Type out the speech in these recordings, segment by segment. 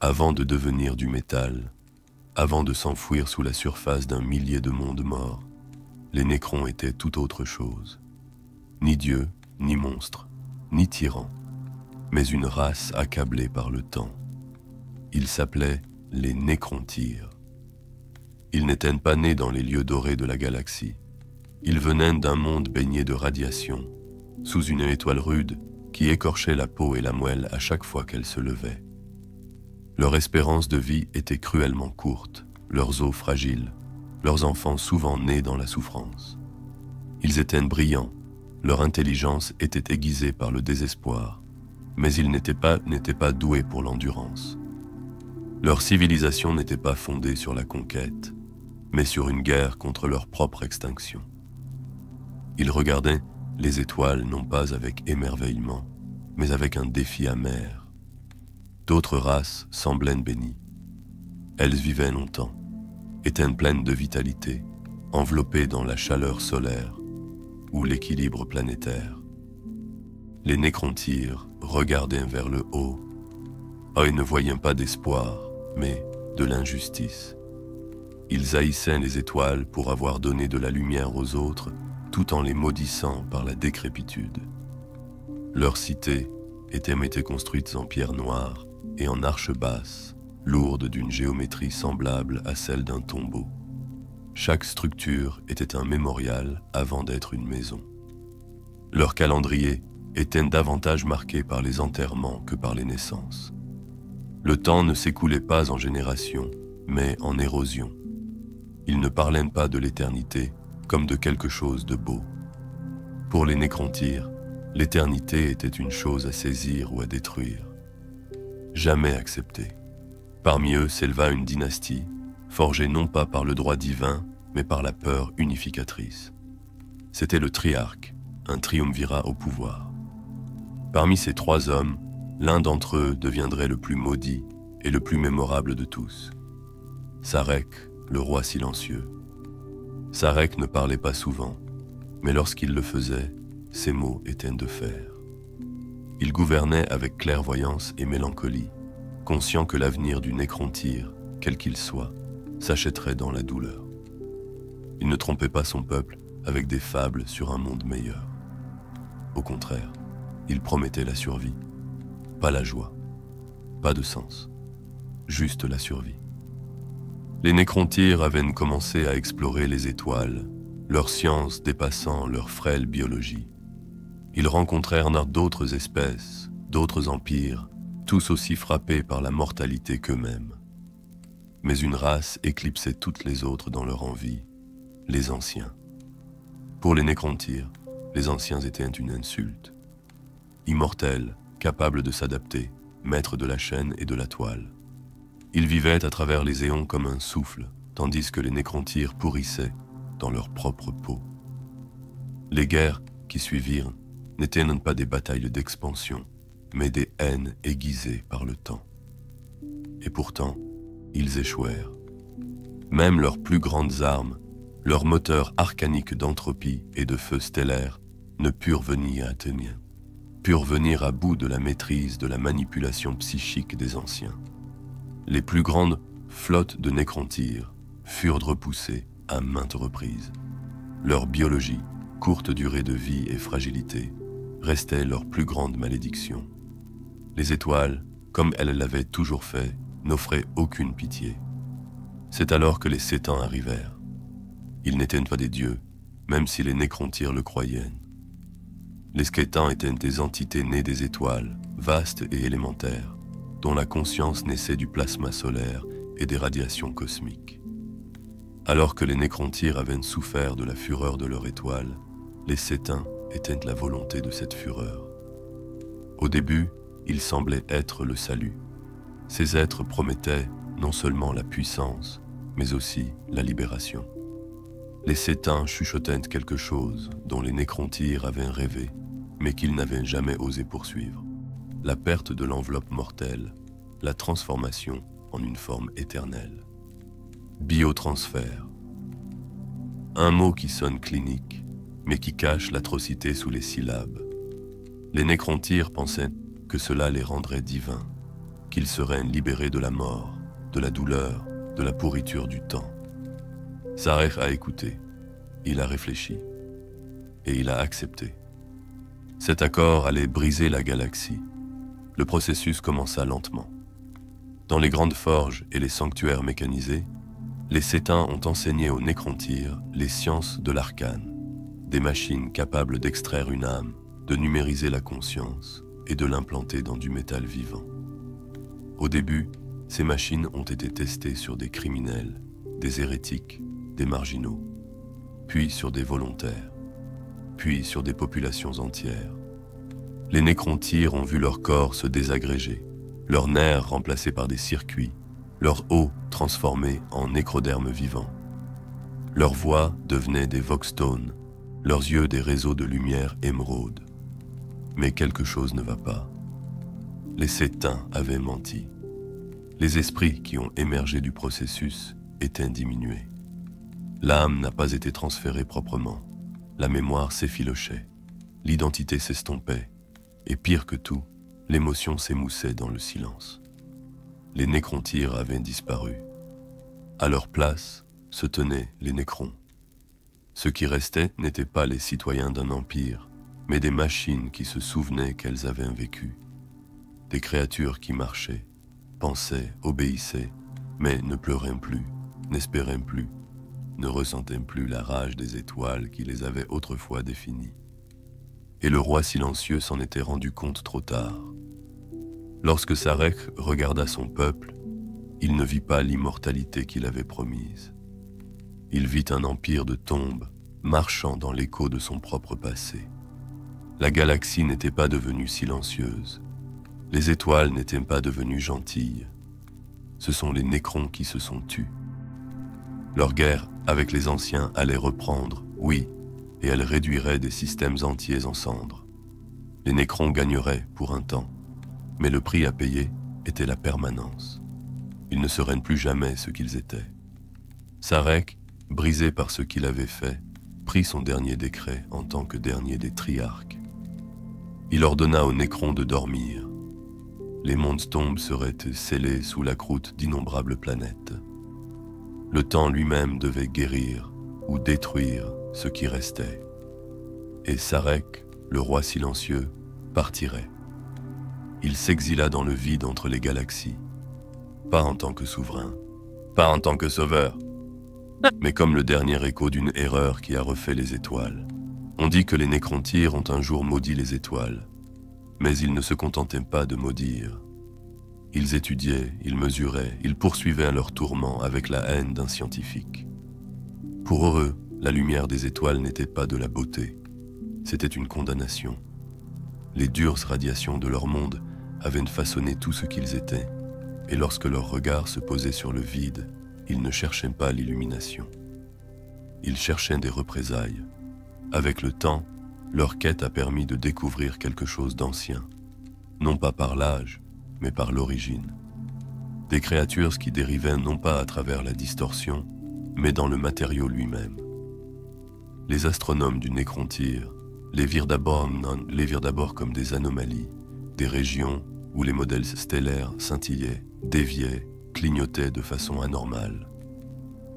Avant de devenir du métal, avant de s'enfouir sous la surface d'un millier de mondes morts, les Nécrons étaient tout autre chose. Ni dieu, ni monstre, ni tyran, mais une race accablée par le temps. Ils s'appelaient les Nécrontyres. Ils n'étaient pas nés dans les lieux dorés de la galaxie. Ils venaient d'un monde baigné de radiation, sous une étoile rude qui écorchait la peau et la moelle à chaque fois qu'elle se levait. Leur espérance de vie était cruellement courte, leurs os fragiles, leurs enfants souvent nés dans la souffrance. Ils étaient brillants, leur intelligence était aiguisée par le désespoir, mais ils n'étaient pas doués pour l'endurance. Leur civilisation n'était pas fondée sur la conquête, mais sur une guerre contre leur propre extinction. Ils regardaient les étoiles non pas avec émerveillement, mais avec un défi amer. D'autres races semblaient bénies. Elles vivaient longtemps, étaient pleines de vitalité, enveloppées dans la chaleur solaire ou l'équilibre planétaire. Les Nécrontyres regardaient vers le haut. Ils ne voyaient pas d'espoir, mais de l'injustice. Ils haïssaient les étoiles pour avoir donné de la lumière aux autres, tout en les maudissant par la décrépitude. Leurs cités étaient construites en pierre noire et en arches basses, lourdes d'une géométrie semblable à celle d'un tombeau. Chaque structure était un mémorial avant d'être une maison. Leur calendrier était davantage marqué par les enterrements que par les naissances. Le temps ne s'écoulait pas en générations, mais en érosion. Ils ne parlaient pas de l'éternité comme de quelque chose de beau. Pour les Nécrontyres, l'éternité était une chose à saisir ou à détruire. Jamais acceptée. Parmi eux s'éleva une dynastie, forgée non pas par le droit divin, mais par la peur unificatrice. C'était le Triarque, un triumvirat au pouvoir. Parmi ces trois hommes, l'un d'entre eux deviendrait le plus maudit et le plus mémorable de tous. Sarek, le roi silencieux. Sarek ne parlait pas souvent, mais lorsqu'il le faisait, ses mots étaient de fer. Il gouvernait avec clairvoyance et mélancolie, conscient que l'avenir du Nécrontyre, quel qu'il soit, s'achèterait dans la douleur. Il ne trompait pas son peuple avec des fables sur un monde meilleur. Au contraire, il promettait la survie, pas la joie, pas de sens, juste la survie. Les Nécrontyres avaient commencé à explorer les étoiles, leur science dépassant leur frêle biologie. Ils rencontrèrent d'autres espèces, d'autres empires, tous aussi frappés par la mortalité qu'eux-mêmes. Mais une race éclipsait toutes les autres dans leur envie, les anciens. Pour les Nécrontyres, les anciens étaient une insulte. Immortels, capables de s'adapter, maîtres de la chaîne et de la toile. Ils vivaient à travers les éons comme un souffle, tandis que les Nécrontyres pourrissaient dans leur propre peau. Les guerres qui suivirent n'étaient pas des batailles d'expansion, mais des haines aiguisées par le temps. Et pourtant, ils échouèrent. Même leurs plus grandes armes, leurs moteurs arcaniques d'entropie et de feu stellaire, ne purent venir à bout de la maîtrise de la manipulation psychique des anciens. Les plus grandes flottes de Nécrontyres furent repoussées à maintes reprises. Leur biologie, courte durée de vie et fragilité, restait leur plus grande malédiction. Les étoiles, comme elles l'avaient toujours fait, n'offraient aucune pitié. C'est alors que les Sétans arrivèrent. Ils n'étaient pas des dieux, même si les Nécrontyres le croyaient. Les Sétans étaient des entités nées des étoiles, vastes et élémentaires, dont la conscience naissait du plasma solaire et des radiations cosmiques. Alors que les Nécrontyres avaient souffert de la fureur de leur étoile, les Sétans étaient la volonté de cette fureur. Au début, ils semblaient être le salut. Ces êtres promettaient non seulement la puissance, mais aussi la libération. Les Sétans chuchotaient quelque chose dont les Nécrontyres avaient rêvé, mais qu'ils n'avaient jamais osé poursuivre. La perte de l'enveloppe mortelle, la transformation en une forme éternelle. Biotransfert. Un mot qui sonne clinique, mais qui cache l'atrocité sous les syllabes. Les Nécrontyres pensaient que cela les rendrait divins. qu'ils seraient libérés de la mort, de la douleur, de la pourriture du temps. Sarek a écouté, il a réfléchi, et il a accepté. Cet accord allait briser la galaxie. Le processus commença lentement. Dans les grandes forges et les sanctuaires mécanisés, les Sétains ont enseigné aux Nécrontyres les sciences de l'arcane, des machines capables d'extraire une âme, de numériser la conscience et de l'implanter dans du métal vivant. Au début, ces machines ont été testées sur des criminels, des hérétiques, des marginaux, puis sur des volontaires, puis sur des populations entières. Les Nécrontyres ont vu leur corps se désagréger, leurs nerfs remplacés par des circuits, leur eau transformée en nécroderme vivant. Leurs voix devenaient des voxtones, leurs yeux des réseaux de lumière émeraude. Mais quelque chose ne va pas. Les Sétains avaient menti. Les esprits qui ont émergé du processus étaient diminués. L'âme n'a pas été transférée proprement. La mémoire s'effilochait. L'identité s'estompait. Et pire que tout, l'émotion s'émoussait dans le silence. Les Nécrontyres avaient disparu. À leur place se tenaient les Nécrons. Ceux qui restaient n'étaient pas les citoyens d'un empire, mais des machines qui se souvenaient qu'elles avaient vécu. Des créatures qui marchaient, pensaient, obéissaient, mais ne pleuraient plus, n'espéraient plus, ne ressentaient plus la rage des étoiles qui les avaient autrefois définies. Et le roi silencieux s'en était rendu compte trop tard. Lorsque Sarek regarda son peuple, il ne vit pas l'immortalité qu'il avait promise. Il vit un empire de tombes marchant dans l'écho de son propre passé. La galaxie n'était pas devenue silencieuse. Les étoiles n'étaient pas devenues gentilles. Ce sont les Nécrons qui se sont tus. Leur guerre avec les anciens allait reprendre, oui, et elle réduirait des systèmes entiers en cendres. Les Nécrons gagneraient pour un temps, mais le prix à payer était la permanence. Ils ne seraient plus jamais ce qu'ils étaient. Sarek, brisé par ce qu'il avait fait, prit son dernier décret en tant que dernier des triarques. Il ordonna aux Nécrons de dormir. Les mondes tombes seraient scellés sous la croûte d'innombrables planètes. Le temps lui-même devait guérir ou détruire ce qui restait. Et Sarek, le roi silencieux, partirait. Il s'exila dans le vide entre les galaxies, pas en tant que souverain, pas en tant que sauveur, mais comme le dernier écho d'une erreur qui a refait les étoiles. On dit que les Nécrontyres ont un jour maudit les étoiles, mais ils ne se contentaient pas de maudire. Ils étudiaient, ils mesuraient, ils poursuivaient leur tourment avec la haine d'un scientifique. Pour eux, la lumière des étoiles n'était pas de la beauté, c'était une condamnation. Les dures radiations de leur monde avaient façonné tout ce qu'ils étaient, et lorsque leur regard se posait sur le vide, ils ne cherchaient pas l'illumination. Ils cherchaient des représailles. Avec le temps, leur quête a permis de découvrir quelque chose d'ancien, non pas par l'âge, mais par l'origine. Des créatures qui dérivaient non pas à travers la distorsion, mais dans le matériau lui-même. Les astronomes du Nécrontyre les virent d'abord comme des anomalies, des régions où les modèles stellaires scintillaient, déviaient, clignotaient de façon anormale.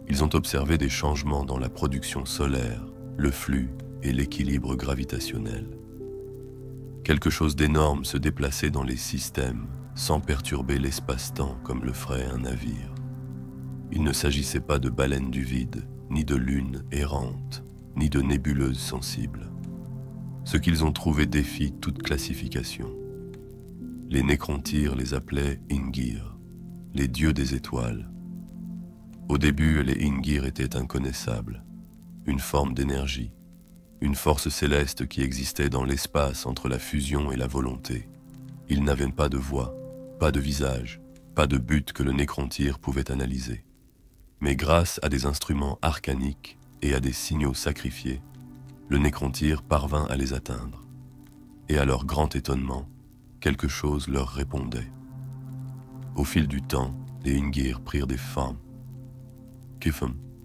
Ils ont observé des changements dans la production solaire, le flux et l'équilibre gravitationnel. Quelque chose d'énorme se déplaçait dans les systèmes, sans perturber l'espace-temps comme le ferait un navire. Il ne s'agissait pas de baleines du vide, ni de lunes errantes, ni de nébuleuses sensibles. Ce qu'ils ont trouvé défie toute classification. Les Nécrontyres les appelaient Ingir, les dieux des étoiles. Au début, les Ingir étaient inconnaissables, une forme d'énergie, une force céleste qui existait dans l'espace entre la fusion et la volonté. Ils n'avaient pas de voix, pas de visage, pas de but que le Nécrontyre pouvait analyser. Mais grâce à des instruments arcaniques et à des signaux sacrifiés, le Nécrontyre parvint à les atteindre. Et à leur grand étonnement, quelque chose leur répondait. Au fil du temps, les Ingir prirent des formes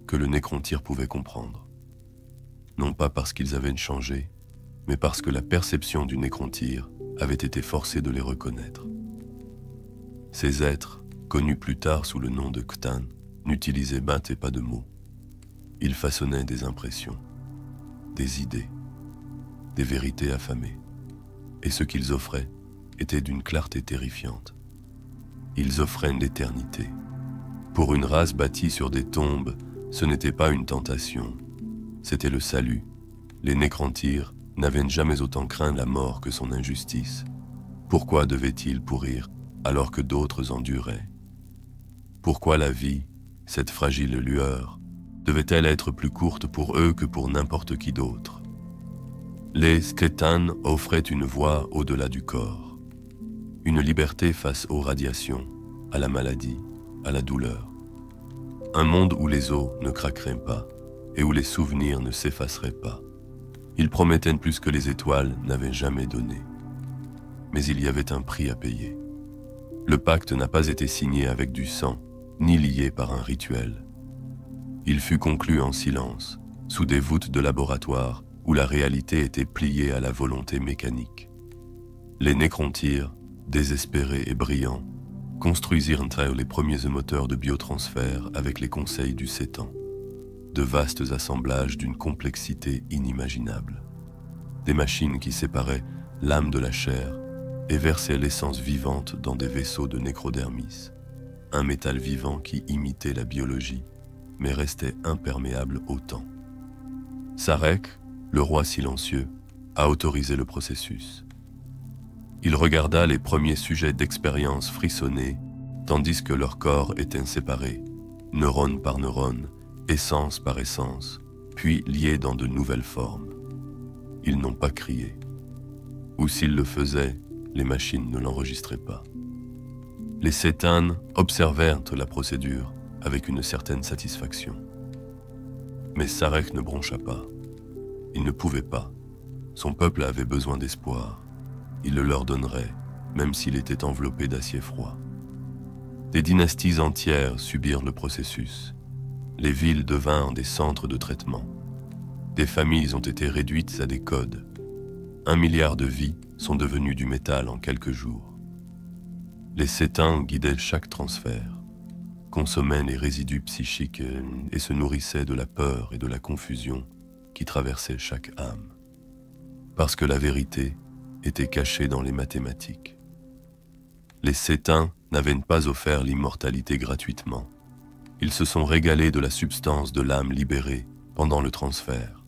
que le Nécrontyre pouvait comprendre. Non pas parce qu'ils avaient changé, mais parce que la perception du Nécrontyre avait été forcée de les reconnaître. Ces êtres, connus plus tard sous le nom de Cthulhu, n'utilisaient bint et pas de mots. Ils façonnaient des impressions, des idées, des vérités affamées. Et ce qu'ils offraient était d'une clarté terrifiante. Ils offraient l'éternité. Pour une race bâtie sur des tombes, ce n'était pas une tentation, c'était le salut. Les Nécrantyres n'avaient jamais autant craint la mort que son injustice. Pourquoi devaient-ils pourrir alors que d'autres enduraient? Pourquoi la vie, cette fragile lueur, devait-elle être plus courte pour eux que pour n'importe qui d'autre? Les Skeleton offraient une voie au-delà du corps, une liberté face aux radiations, à la maladie, à la douleur. Un monde où les os ne craqueraient pas et où les souvenirs ne s'effaceraient pas. Ils promettaient plus que les étoiles n'avaient jamais donné. Mais il y avait un prix à payer. Le pacte n'a pas été signé avec du sang, ni lié par un rituel. Il fut conclu en silence, sous des voûtes de laboratoire où la réalité était pliée à la volonté mécanique. Les Nécrantyres, désespérés et brillants, construisirent les premiers moteurs de biotransfert avec les conseils du Sétan. De vastes assemblages d'une complexité inimaginable. Des machines qui séparaient l'âme de la chair et versaient l'essence vivante dans des vaisseaux de nécrodermis. Un métal vivant qui imitait la biologie, mais restait imperméable au temps. Sarek, le roi silencieux, a autorisé le processus. Il regarda les premiers sujets d'expérience frissonner, tandis que leurs corps étaient séparés, neurone par neurone, essence par essence, puis liés dans de nouvelles formes. Ils n'ont pas crié. Ou s'ils le faisaient, les machines ne l'enregistraient pas. Les Sétanes observèrent la procédure avec une certaine satisfaction. Mais Sarek ne broncha pas. Il ne pouvait pas. Son peuple avait besoin d'espoir. Il le leur donnerait, même s'il était enveloppé d'acier froid. Des dynasties entières subirent le processus. Les villes devinrent des centres de traitement. Des familles ont été réduites à des codes. 1 milliard de vies sont devenues du métal en quelques jours. Les Sétains guidaient chaque transfert, consommaient les résidus psychiques et se nourrissaient de la peur et de la confusion qui traversaient chaque âme. Parce que la vérité était cachée dans les mathématiques. Les Sétains n'avaient pas offert l'immortalité gratuitement. Ils se sont régalés de la substance de l'âme libérée pendant le transfert.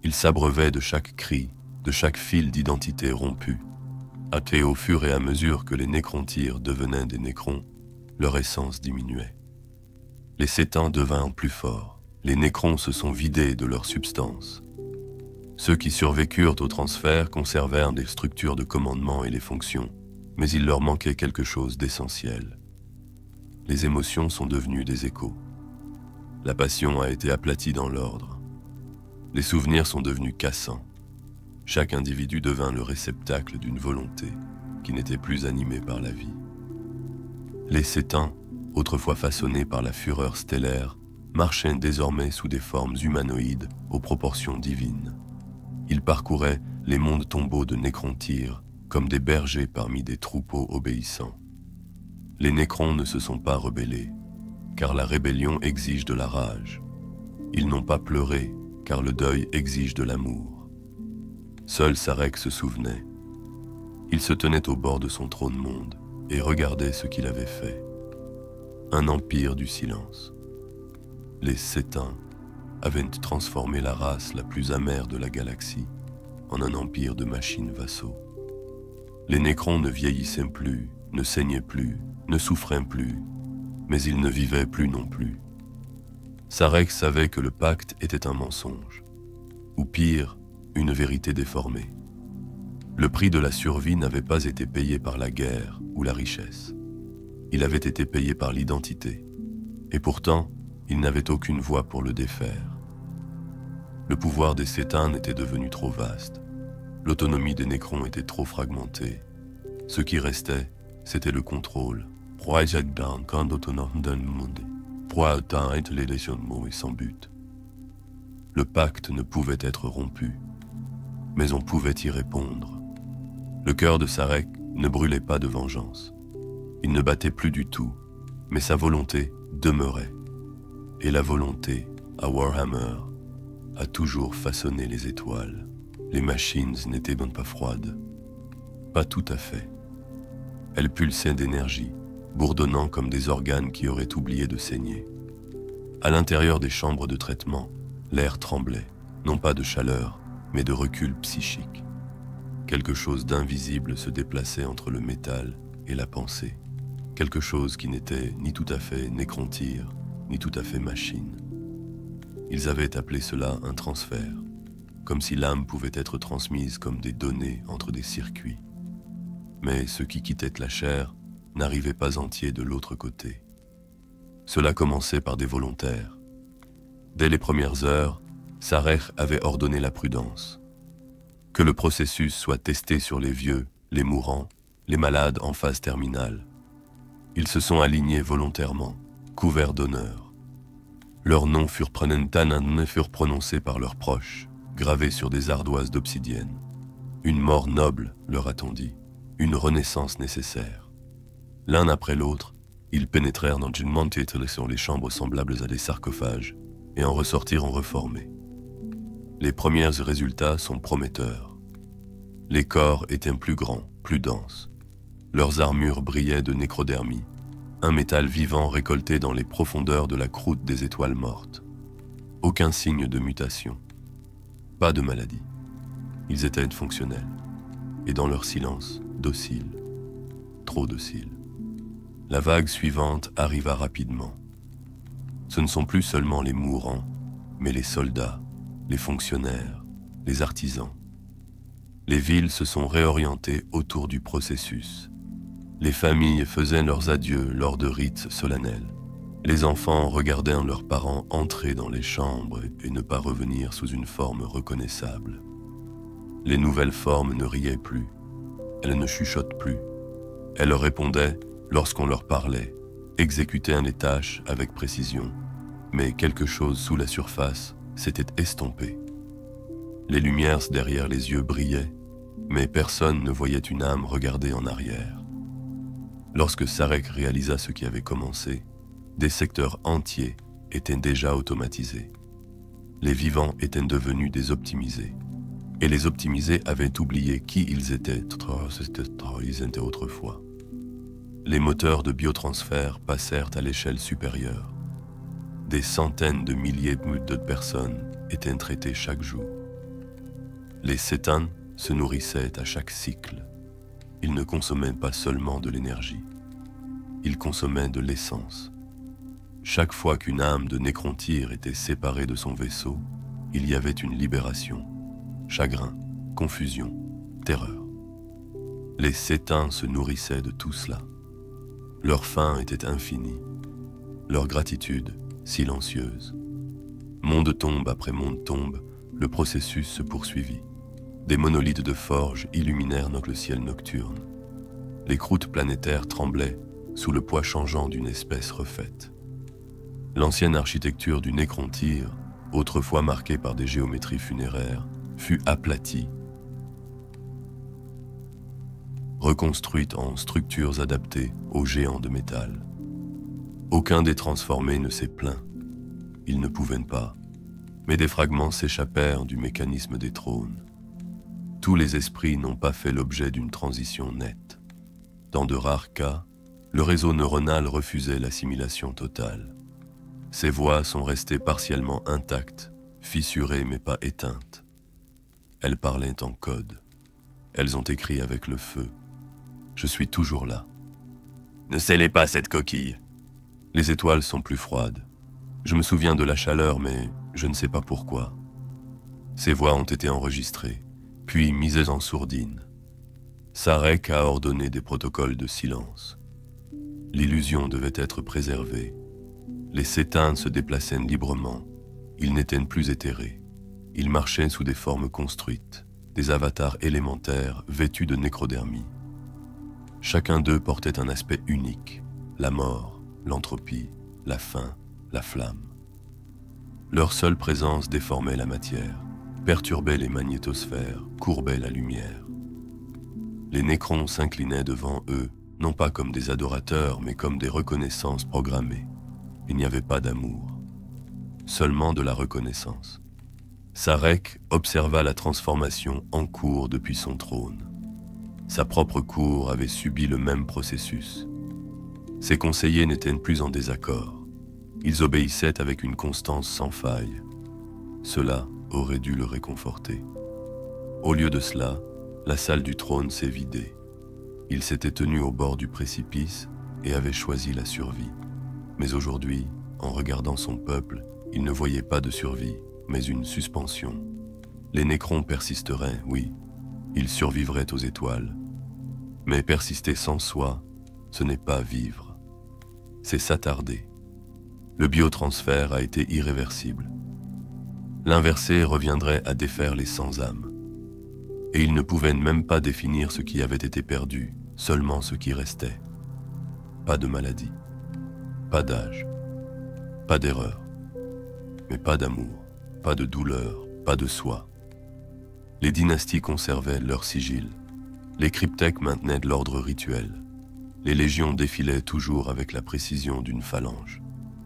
Ils s'abreuvaient de chaque cri, de chaque fil d'identité rompu. Et au fur et à mesure que les Nécrantyres devenaient des Nécrons, leur essence diminuait. Les Sétains devinrent plus forts. Les Nécrons se sont vidés de leur substance. Ceux qui survécurent au transfert conservèrent des structures de commandement et les fonctions, mais il leur manquait quelque chose d'essentiel. Les émotions sont devenues des échos. La passion a été aplatie dans l'ordre. Les souvenirs sont devenus cassants. Chaque individu devint le réceptacle d'une volonté qui n'était plus animée par la vie. Les Sétains, autrefois façonnés par la fureur stellaire, marchaient désormais sous des formes humanoïdes aux proportions divines. Ils parcouraient les mondes tombeaux de Nécrantyres comme des bergers parmi des troupeaux obéissants. Les Nécrons ne se sont pas rebellés, car la rébellion exige de la rage. Ils n'ont pas pleuré, car le deuil exige de l'amour. Seul Sarek se souvenait. Il se tenait au bord de son trône-monde et regardait ce qu'il avait fait. Un empire du silence. Les Sétains avaient transformé la race la plus amère de la galaxie en un empire de machines vassaux. Les Nécrons ne vieillissaient plus, ne saignaient plus, ne souffraient plus, mais ils ne vivaient plus non plus. Sarek savait que le pacte était un mensonge, ou pire, une vérité déformée. Le prix de la survie n'avait pas été payé par la guerre ou la richesse. Il avait été payé par l'identité, et pourtant, il n'avait aucune voie pour le défaire. Le pouvoir des Sétanes était devenu trop vaste. L'autonomie des Nécrons était trop fragmentée. Ce qui restait, c'était le contrôle. Sans but. Le pacte ne pouvait être rompu, mais on pouvait y répondre. Le cœur de Sarek ne brûlait pas de vengeance. Il ne battait plus du tout, mais sa volonté demeurait. Et la volonté, à Warhammer, a toujours façonné les étoiles. Les machines n'étaient même pas froides. Pas tout à fait. Elles pulsaient d'énergie, bourdonnant comme des organes qui auraient oublié de saigner. À l'intérieur des chambres de traitement, l'air tremblait, non pas de chaleur, mais de recul psychique. Quelque chose d'invisible se déplaçait entre le métal et la pensée. Quelque chose qui n'était ni tout à fait nécrontyre, ni tout à fait machine. Ils avaient appelé cela un transfert, comme si l'âme pouvait être transmise comme des données entre des circuits. Mais ce qui quittait la chair n'arrivait pas entier de l'autre côté. Cela commençait par des volontaires. Dès les premières heures, Sarech avait ordonné la prudence. Que le processus soit testé sur les vieux, les mourants, les malades en phase terminale. Ils se sont alignés volontairement, couverts d'honneur. Leurs noms furent prononcés par leurs proches, gravés sur des ardoises d'obsidienne. Une mort noble, leur a-t-on dit, une renaissance nécessaire. L'un après l'autre, ils pénétrèrent dans une montée sur les chambres semblables à des sarcophages et en ressortirent reformés. Les premiers résultats sont prometteurs. Les corps étaient plus grands, plus denses. Leurs armures brillaient de nécrodermie, un métal vivant récolté dans les profondeurs de la croûte des étoiles mortes. Aucun signe de mutation. Pas de maladie. Ils étaient fonctionnels. Et dans leur silence, dociles. Trop dociles. La vague suivante arriva rapidement. Ce ne sont plus seulement les mourants, mais les soldats, les fonctionnaires, les artisans. Les villes se sont réorientées autour du processus. Les familles faisaient leurs adieux lors de rites solennels. Les enfants regardaient leurs parents entrer dans les chambres et ne pas revenir sous une forme reconnaissable. Les nouvelles formes ne riaient plus. Elles ne chuchotent plus. Elles répondaient lorsqu'on leur parlait, exécutaient les tâches avec précision. Mais quelque chose sous la surface s'était estompé. Les lumières derrière les yeux brillaient, mais personne ne voyait une âme regarder en arrière. Lorsque Sarek réalisa ce qui avait commencé, des secteurs entiers étaient déjà automatisés. Les vivants étaient devenus des optimisés. Et les optimisés avaient oublié qui ils étaient autrefois. Les moteurs de biotransfert passèrent à l'échelle supérieure. Des centaines de milliers de personnes étaient traitées chaque jour. Les cétanes se nourrissaient à chaque cycle. Ils ne consommaient pas seulement de l'énergie. Ils consommaient de l'essence. Chaque fois qu'une âme de nécrontyre était séparée de son vaisseau, il y avait une libération. Chagrin, confusion, terreur. Les cétains se nourrissaient de tout cela. Leur faim était infinie. Leur gratitude, silencieuse. Monde tombe après monde tombe, le processus se poursuivit. Des monolithes de forge illuminèrent le ciel nocturne. Les croûtes planétaires tremblaient sous le poids changeant d'une espèce refaite. L'ancienne architecture du nécrontyre, autrefois marquée par des géométries funéraires, fut aplatie, reconstruite en structures adaptées aux géants de métal. Aucun des transformés ne s'est plaint. Ils ne pouvaient pas, mais des fragments s'échappèrent du mécanisme des trônes. Tous les esprits n'ont pas fait l'objet d'une transition nette. Dans de rares cas, le réseau neuronal refusait l'assimilation totale. Ces voix sont restées partiellement intactes, fissurées mais pas éteintes. Elles parlaient en code. Elles ont écrit avec le feu. Je suis toujours là. Ne scellez pas cette coquille. Les étoiles sont plus froides. Je me souviens de la chaleur, mais je ne sais pas pourquoi. Ces voix ont été enregistrées, puis mises en sourdine. Sarek a ordonné des protocoles de silence. L'illusion devait être préservée. Les cétains se déplaçaient librement. Ils n'étaient plus éthérés. Ils marchaient sous des formes construites, des avatars élémentaires vêtus de nécrodermie. Chacun d'eux portait un aspect unique, la mort, l'entropie, la faim, la flamme. Leur seule présence déformait la matière, perturbait les magnétosphères, courbait la lumière. Les nécrons s'inclinaient devant eux non pas comme des adorateurs, mais comme des reconnaissances programmées. Il n'y avait pas d'amour, seulement de la reconnaissance. Sarek observa la transformation en cours depuis son trône. Sa propre cour avait subi le même processus. Ses conseillers n'étaient plus en désaccord. Ils obéissaient avec une constance sans faille. Cela aurait dû le réconforter. Au lieu de cela, la salle du trône s'est vidée. Il s'était tenu au bord du précipice et avait choisi la survie. Mais aujourd'hui, en regardant son peuple, il ne voyait pas de survie, mais une suspension. Les Nécrons persisteraient, oui, ils survivraient aux étoiles. Mais persister sans soi, ce n'est pas vivre. C'est s'attarder. Le biotransfert a été irréversible. L'inversé reviendrait à défaire les sans-âmes. Et il ne pouvait même pas définir ce qui avait été perdu, seulement ce qui restait. Pas de maladie, pas d'âge, pas d'erreur, mais pas d'amour, pas de douleur, pas de soi. Les dynasties conservaient leur sigil. Les cryptèques maintenaient de l'ordre rituel. Les légions défilaient toujours avec la précision d'une phalange.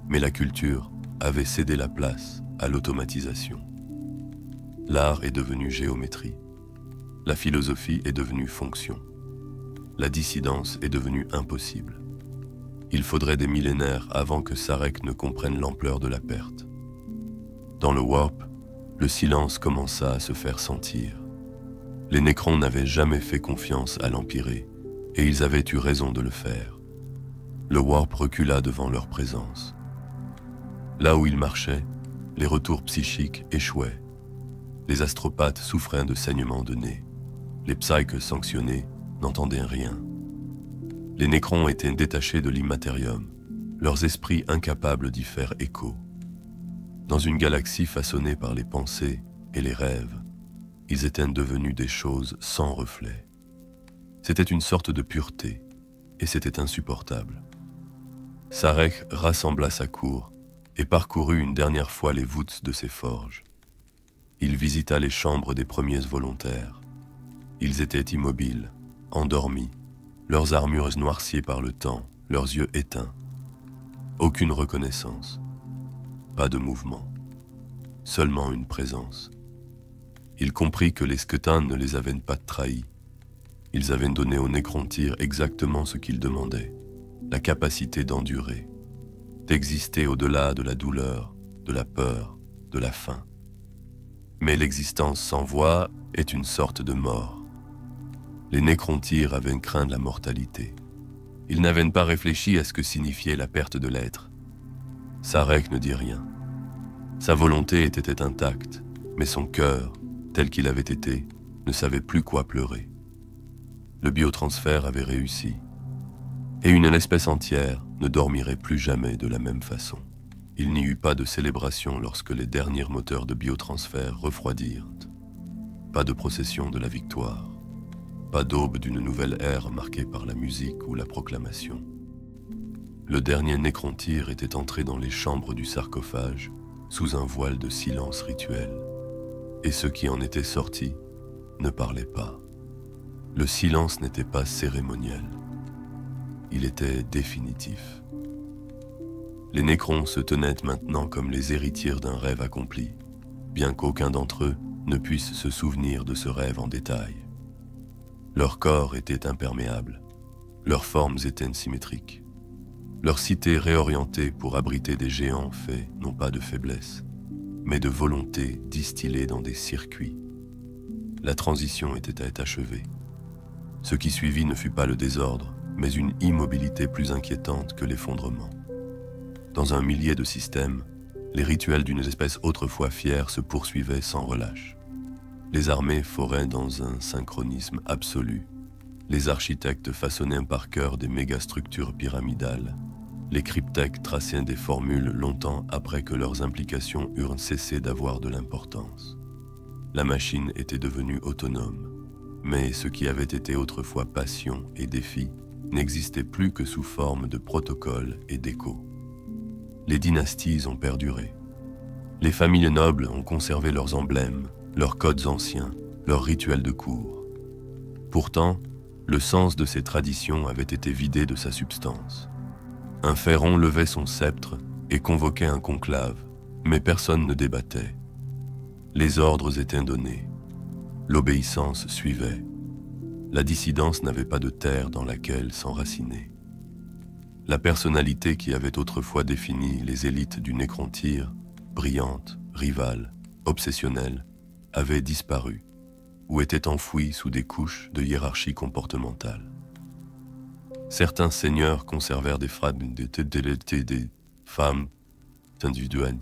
Mais la culture avait cédé la place à l'automatisation. L'art est devenu géométrie. La philosophie est devenue fonction. La dissidence est devenue impossible. Il faudrait des millénaires avant que Sarek ne comprenne l'ampleur de la perte. Dans le Warp, le silence commença à se faire sentir. Les Nécrons n'avaient jamais fait confiance à l'Empyrée, et ils avaient eu raison de le faire. Le Warp recula devant leur présence. Là où ils marchaient, les retours psychiques échouaient. Les astropathes souffraient de saignements de nez. Les psyches sanctionnés n'entendaient rien. Les Nécrons étaient détachés de l'immatérium, leurs esprits incapables d'y faire écho. Dans une galaxie façonnée par les pensées et les rêves, ils étaient devenus des choses sans reflet. C'était une sorte de pureté, et c'était insupportable. Sarek rassembla sa cour et parcourut une dernière fois les voûtes de ses forges. Il visita les chambres des premiers volontaires. Ils étaient immobiles, endormis, leurs armures noircies par le temps, leurs yeux éteints. Aucune reconnaissance, pas de mouvement, seulement une présence. Il comprit que les Sketanes ne les avaient pas trahis. Ils avaient donné aux Nécrontyres exactement ce qu'ils demandaient, la capacité d'endurer, d'exister au-delà de la douleur, de la peur, de la faim. Mais l'existence sans voix est une sorte de mort. Les Nécrontyres avaient craint la mortalité. Ils n'avaient pas réfléchi à ce que signifiait la perte de l'être. Sarek ne dit rien. Sa volonté était intacte, mais son cœur, tel qu'il avait été, ne savait plus quoi pleurer. Le biotransfert avait réussi, et une espèce entière ne dormirait plus jamais de la même façon. Il n'y eut pas de célébration lorsque les derniers moteurs de biotransfert refroidirent. Pas de procession de la victoire, pas d'aube d'une nouvelle ère marquée par la musique ou la proclamation. Le dernier Nécrontyre était entré dans les chambres du sarcophage sous un voile de silence rituel, et ceux qui en étaient sortis ne parlaient pas. Le silence n'était pas cérémoniel, il était définitif. Les Nécrons se tenaient maintenant comme les héritiers d'un rêve accompli, bien qu'aucun d'entre eux ne puisse se souvenir de ce rêve en détail. Leurs corps étaient imperméables, leurs formes étaient symétriques, leur cité réorientée pour abriter des géants faits non pas de faiblesse, mais de volonté distillée dans des circuits. La transition était achevée. Ce qui suivit ne fut pas le désordre, mais une immobilité plus inquiétante que l'effondrement. Dans un millier de systèmes, les rituels d'une espèce autrefois fière se poursuivaient sans relâche. Les armées foraient dans un synchronisme absolu. Les architectes façonnaient par cœur des mégastructures pyramidales. Les cryptèques traçaient des formules longtemps après que leurs implications eurent cessé d'avoir de l'importance. La machine était devenue autonome, mais ce qui avait été autrefois passion et défi n'existait plus que sous forme de protocoles et d'échos. Les dynasties ont perduré. Les familles nobles ont conservé leurs emblèmes, leurs codes anciens, leurs rituels de cour. Pourtant, Le sens de ces traditions avait été vidé de sa substance. Un pharaon levait son sceptre et convoquait un conclave, mais personne ne débattait. Les ordres étaient donnés. L'obéissance suivait. La dissidence n'avait pas de terre dans laquelle s'enraciner. La personnalité qui avait autrefois défini les élites du Nécrontyre, brillante, rivale, obsessionnelle, avait disparu ou était enfouie sous des couches de hiérarchie comportementale. Certains seigneurs conservèrent des fragments des femmes individuelles,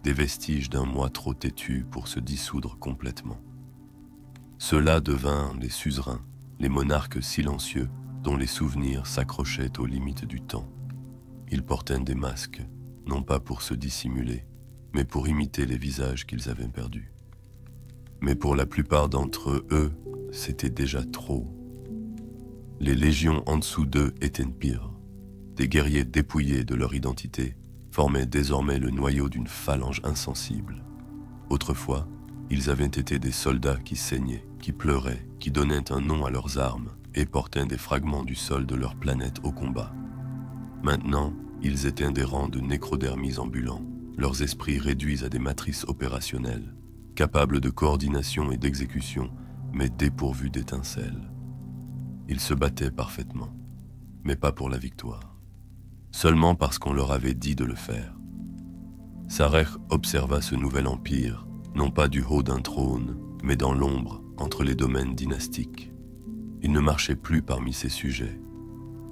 des vestiges d'un moi trop têtu pour se dissoudre complètement. Ceux-là devinrent les suzerains, les monarques silencieux dont les souvenirs s'accrochaient aux limites du temps. Ils portaient des masques, non pas pour se dissimuler, mais pour imiter les visages qu'ils avaient perdus. Mais pour la plupart d'entre eux, c'était déjà trop. Les légions en dessous d'eux étaient pires. Des guerriers dépouillés de leur identité formaient désormais le noyau d'une phalange insensible. Autrefois, ils avaient été des soldats qui saignaient, qui pleuraient, qui donnaient un nom à leurs armes et portaient des fragments du sol de leur planète au combat. Maintenant, ils étaient des rangs de nécrodermies ambulants, leurs esprits réduits à des matrices opérationnelles, capables de coordination et d'exécution, mais dépourvus d'étincelles. Ils se battaient parfaitement, mais pas pour la victoire. Seulement parce qu'on leur avait dit de le faire. Sarech observa ce nouvel empire, non pas du haut d'un trône, mais dans l'ombre, entre les domaines dynastiques. Il ne marchait plus parmi ses sujets.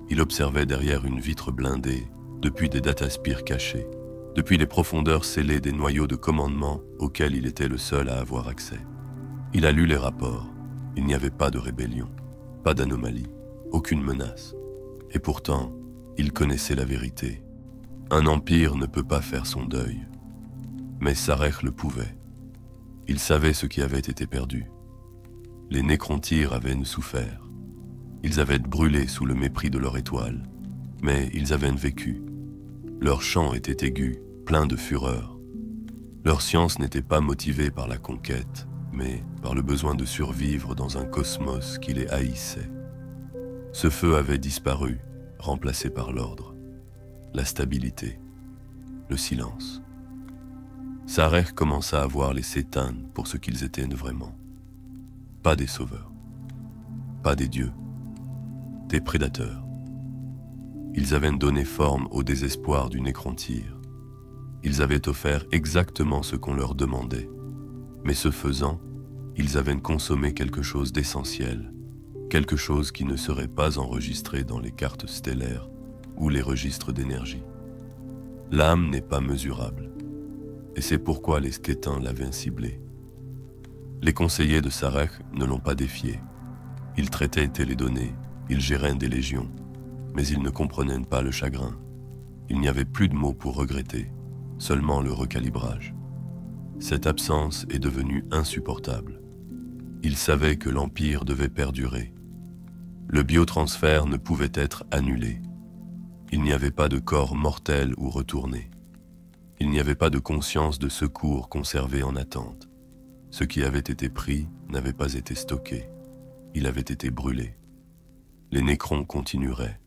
Il observait derrière une vitre blindée, depuis des dataspires cachés, depuis les profondeurs scellées des noyaux de commandement auxquels il était le seul à avoir accès. Il a lu les rapports. Il n'y avait pas de rébellion, pas d'anomalie, aucune menace. Et pourtant, il connaissait la vérité. Un empire ne peut pas faire son deuil. Mais Sarech le pouvait. Il savait ce qui avait été perdu. Les Nécrontyres avaient souffert. Ils avaient brûlé sous le mépris de leur étoile. Mais ils avaient vécu. Leur chant était aigu, plein de fureur. Leur science n'était pas motivée par la conquête, mais par le besoin de survivre dans un cosmos qui les haïssait. Ce feu avait disparu, remplacé par l'ordre, la stabilité, le silence. Sarech commença à voir les Sétanes pour ce qu'ils étaient vraiment. Pas des sauveurs, pas des dieux, des prédateurs. Ils avaient donné forme au désespoir du Nécrontyre. Ils avaient offert exactement ce qu'on leur demandait. Mais ce faisant, ils avaient consommé quelque chose d'essentiel, quelque chose qui ne serait pas enregistré dans les cartes stellaires ou les registres d'énergie. L'âme n'est pas mesurable, et c'est pourquoi les Skétains l'avaient ciblé. Les conseillers de Sarech ne l'ont pas défié. Ils traitaient les données, ils géraient des légions, mais ils ne comprenaient pas le chagrin. Il n'y avait plus de mots pour regretter, seulement le recalibrage. Cette absence est devenue insupportable. Ils savaient que l'Empire devait perdurer. Le biotransfert ne pouvait être annulé. Il n'y avait pas de corps mortel ou retourné. Il n'y avait pas de conscience de secours conservée en attente. Ce qui avait été pris n'avait pas été stocké. Il avait été brûlé. Les nécrons continueraient.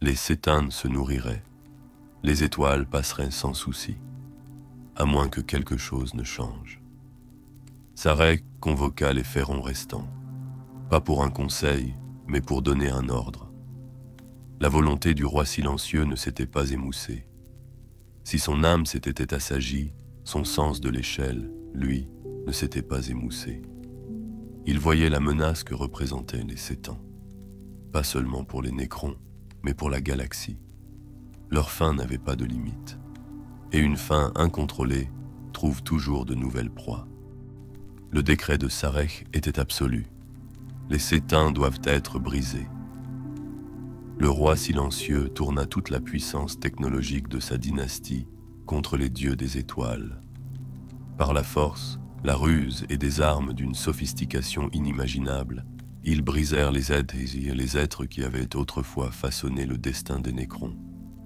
Les Sétanes se nourriraient. Les étoiles passeraient sans souci, à moins que quelque chose ne change. Sarech convoqua les pharaons restants, pas pour un conseil, mais pour donner un ordre. La volonté du roi silencieux ne s'était pas émoussée. Si son âme s'était assagie, son sens de l'échelle, lui, ne s'était pas émoussé. Il voyait la menace que représentaient les Sétans, pas seulement pour les Nécrons, mais pour la galaxie. Leur faim n'avait pas de limite, et une faim incontrôlée trouve toujours de nouvelles proies. Le décret de Sarech était absolu. Les Sétains doivent être brisés. Le roi silencieux tourna toute la puissance technologique de sa dynastie contre les dieux des étoiles. Par la force, la ruse et des armes d'une sophistication inimaginable, ils brisèrent les êtres qui avaient autrefois façonné le destin des Nécrons.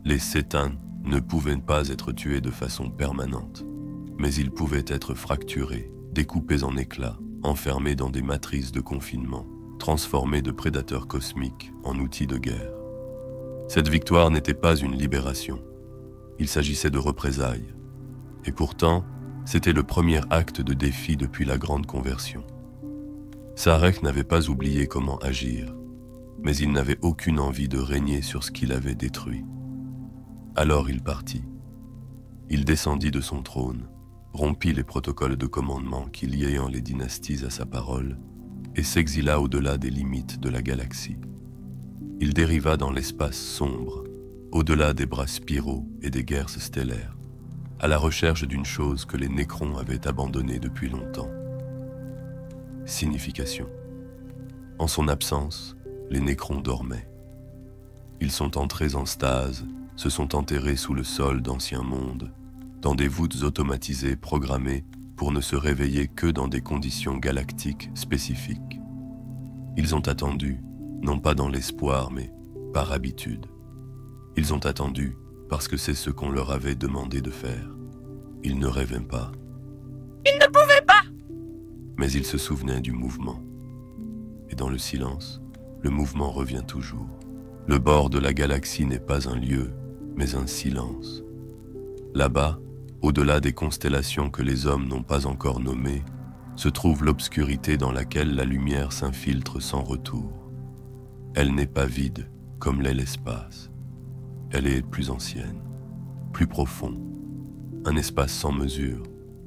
Les Sétanes ne pouvaient pas être tués de façon permanente, mais ils pouvaient être fracturés, découpés en éclats, enfermés dans des matrices de confinement, transformés de prédateurs cosmiques en outils de guerre. Cette victoire n'était pas une libération. Il s'agissait de représailles. Et pourtant, c'était le premier acte de défi depuis la Grande Conversion. Sarek n'avait pas oublié comment agir, mais il n'avait aucune envie de régner sur ce qu'il avait détruit. Alors il partit. Il descendit de son trône, rompit les protocoles de commandement qui liaient les dynasties à sa parole et s'exila au-delà des limites de la galaxie. Il dériva dans l'espace sombre, au-delà des bras spiraux et des guerres stellaires, à la recherche d'une chose que les Nécrons avaient abandonnée depuis longtemps. Signification. En son absence, les Nécrons dormaient. Ils sont entrés en stase, se sont enterrés sous le sol d'anciens mondes, dans des voûtes automatisées programmées pour ne se réveiller que dans des conditions galactiques spécifiques. Ils ont attendu, non pas dans l'espoir, mais par habitude. Ils ont attendu parce que c'est ce qu'on leur avait demandé de faire. Ils ne rêvaient pas. Ils ne pouvaient pas! Mais ils se souvenaient du mouvement. Et dans le silence, le mouvement revient toujours. Le bord de la galaxie n'est pas un lieu, mais un silence. Là-bas, au-delà des constellations que les hommes n'ont pas encore nommées, se trouve l'obscurité dans laquelle la lumière s'infiltre sans retour. Elle n'est pas vide, comme l'est l'espace. Elle est plus ancienne, plus profond, un espace sans mesure,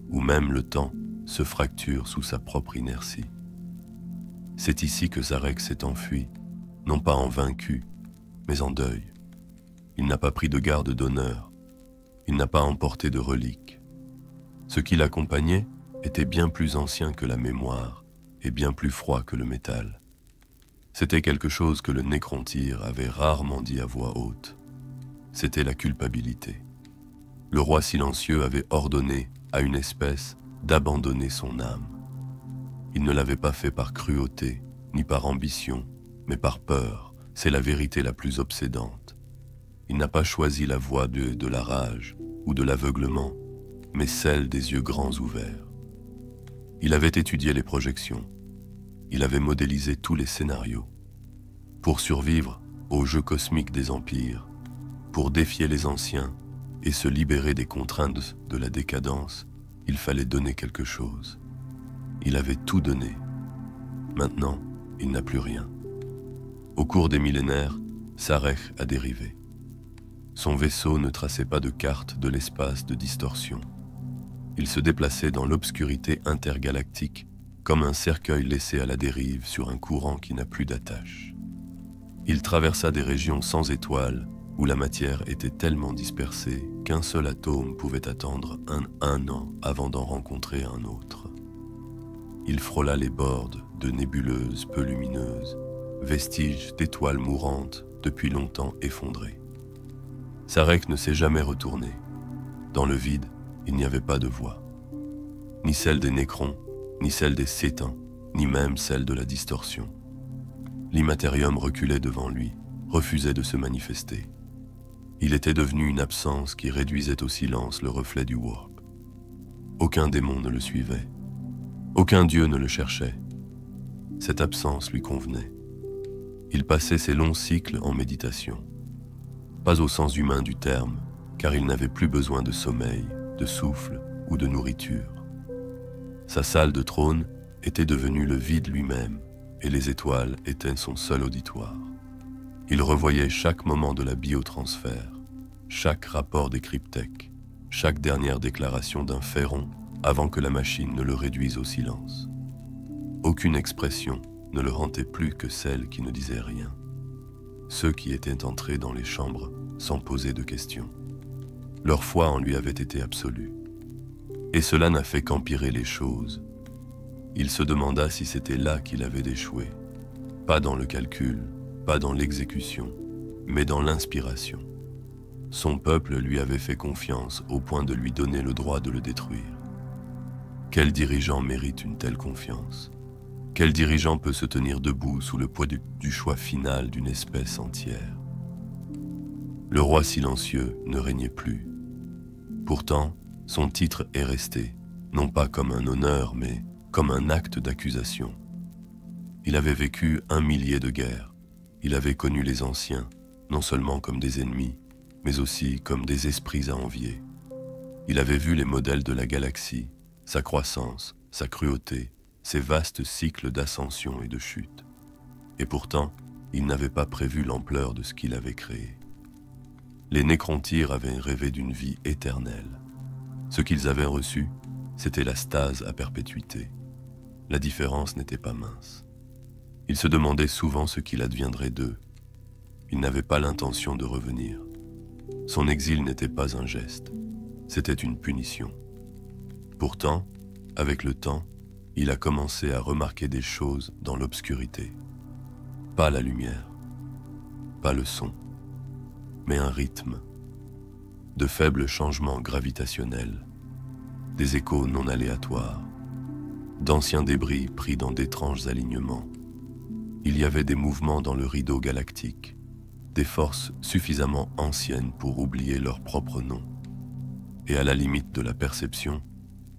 où même le temps se fracture sous sa propre inertie. C'est ici que Sarek s'est enfui, non pas en vaincu, mais en deuil. Il n'a pas pris de garde d'honneur, il n'a pas emporté de reliques. Ce qui l'accompagnait était bien plus ancien que la mémoire et bien plus froid que le métal. C'était quelque chose que le Nécrontyr avait rarement dit à voix haute. C'était la culpabilité. Le roi silencieux avait ordonné à une espèce d'abandonner son âme. Il ne l'avait pas fait par cruauté, ni par ambition, mais par peur. C'est la vérité la plus obsédante. Il n'a pas choisi la voie de la rage ou de l'aveuglement, mais celle des yeux grands ouverts. Il avait étudié les projections. Il avait modélisé tous les scénarios. Pour survivre au jeu cosmique des empires, pour défier les anciens et se libérer des contraintes de la décadence, il fallait donner quelque chose. Il avait tout donné. Maintenant, il n'a plus rien. Au cours des millénaires, Sarek a dérivé. Son vaisseau ne traçait pas de carte de l'espace de distorsion. Il se déplaçait dans l'obscurité intergalactique comme un cercueil laissé à la dérive sur un courant qui n'a plus d'attache. Il traversa des régions sans étoiles où la matière était tellement dispersée qu'un seul atome pouvait attendre un an avant d'en rencontrer un autre. Il frôla les bords de nébuleuses peu lumineuses, vestiges d'étoiles mourantes depuis longtemps effondrées. Sarek ne s'est jamais retourné. Dans le vide, il n'y avait pas de voix. Ni celle des Nécrons, ni celle des Sétans, ni même celle de la distorsion. L'immatérium reculait devant lui, refusait de se manifester. Il était devenu une absence qui réduisait au silence le reflet du warp. Aucun démon ne le suivait. Aucun dieu ne le cherchait. Cette absence lui convenait. Il passait ses longs cycles en méditation. Pas au sens humain du terme, car il n'avait plus besoin de sommeil, de souffle ou de nourriture. Sa salle de trône était devenue le vide lui-même, et les étoiles étaient son seul auditoire. Il revoyait chaque moment de la biotransfert, chaque rapport des cryptèques, chaque dernière déclaration d'un Pharaon avant que la machine ne le réduise au silence. Aucune expression ne le hantait plus que celle qui ne disait rien. Ceux qui étaient entrés dans les chambres sans poser de questions. Leur foi en lui avait été absolue. Et cela n'a fait qu'empirer les choses. Il se demanda si c'était là qu'il avait échoué. Pas dans le calcul, pas dans l'exécution, mais dans l'inspiration. Son peuple lui avait fait confiance au point de lui donner le droit de le détruire. Quel dirigeant mérite une telle confiance ? Quel dirigeant peut se tenir debout sous le poids du choix final d'une espèce entière ? Le roi silencieux ne régnait plus. Pourtant, son titre est resté, non pas comme un honneur, mais comme un acte d'accusation. Il avait vécu 1 millier de guerres. Il avait connu les anciens, non seulement comme des ennemis, mais aussi comme des esprits à envier. Il avait vu les modèles de la galaxie, sa croissance, sa cruauté, ses vastes cycles d'ascension et de chute. Et pourtant, il n'avait pas prévu l'ampleur de ce qu'il avait créé. Les Nécrontyres avaient rêvé d'une vie éternelle. Ce qu'ils avaient reçu, c'était la stase à perpétuité. La différence n'était pas mince. Ils se demandaient souvent ce qu'il adviendrait d'eux. Il n'avait pas l'intention de revenir. Son exil n'était pas un geste, c'était une punition. Pourtant, avec le temps, il a commencé à remarquer des choses dans l'obscurité. Pas la lumière, pas le son, mais un rythme, de faibles changements gravitationnels, des échos non aléatoires, d'anciens débris pris dans d'étranges alignements. Il y avait des mouvements dans le rideau galactique, des forces suffisamment anciennes pour oublier leur propre nom, et à la limite de la perception,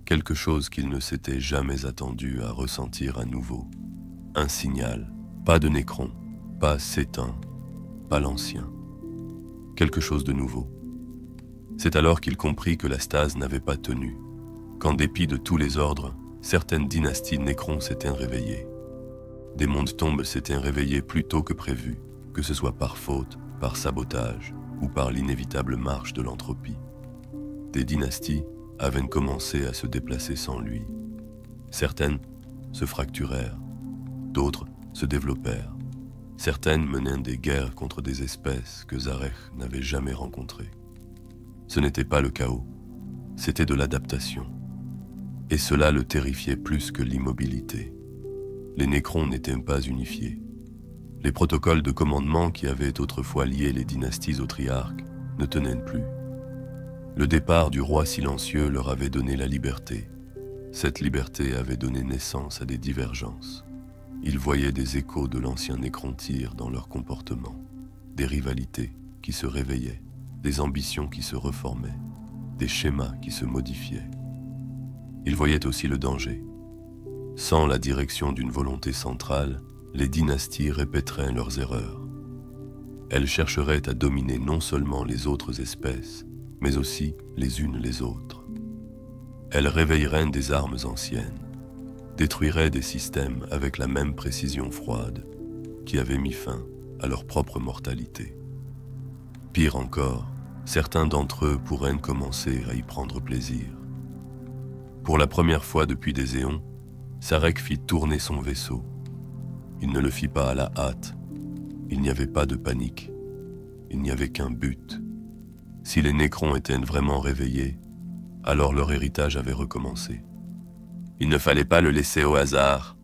quelque chose qu'il ne s'était jamais attendu à ressentir à nouveau. Un signal, pas de Nécron, pas Sétain, pas l'ancien. Quelque chose de nouveau. C'est alors qu'il comprit que la stase n'avait pas tenu, qu'en dépit de tous les ordres, certaines dynasties Nécron s'étaient réveillées. Des mondes tombes s'étaient réveillés plus tôt que prévu, que ce soit par faute, par sabotage ou par l'inévitable marche de l'entropie. Des dynasties avaient commencé à se déplacer sans lui. Certaines se fracturèrent, d'autres se développèrent. Certaines menaient des guerres contre des espèces que Zarech n'avait jamais rencontrées. Ce n'était pas le chaos, c'était de l'adaptation. Et cela le terrifiait plus que l'immobilité. Les Nécrons n'étaient pas unifiés. Les protocoles de commandement qui avaient autrefois lié les dynasties aux triarques ne tenaient plus. Le départ du roi silencieux leur avait donné la liberté. Cette liberté avait donné naissance à des divergences. Ils voyaient des échos de l'ancien Nécrontyre dans leur comportement, des rivalités qui se réveillaient, des ambitions qui se reformaient, des schémas qui se modifiaient. Ils voyaient aussi le danger. Sans la direction d'une volonté centrale, les dynasties répéteraient leurs erreurs. Elles chercheraient à dominer non seulement les autres espèces, mais aussi les unes les autres. Elles réveilleraient des armes anciennes, détruiraient des systèmes avec la même précision froide qui avait mis fin à leur propre mortalité. Pire encore, certains d'entre eux pourraient commencer à y prendre plaisir. Pour la première fois depuis des éons, Sarek fit tourner son vaisseau. Il ne le fit pas à la hâte. Il n'y avait pas de panique. Il n'y avait qu'un but. Si les Nécrons étaient vraiment réveillés, alors leur héritage avait recommencé. Il ne fallait pas le laisser au hasard.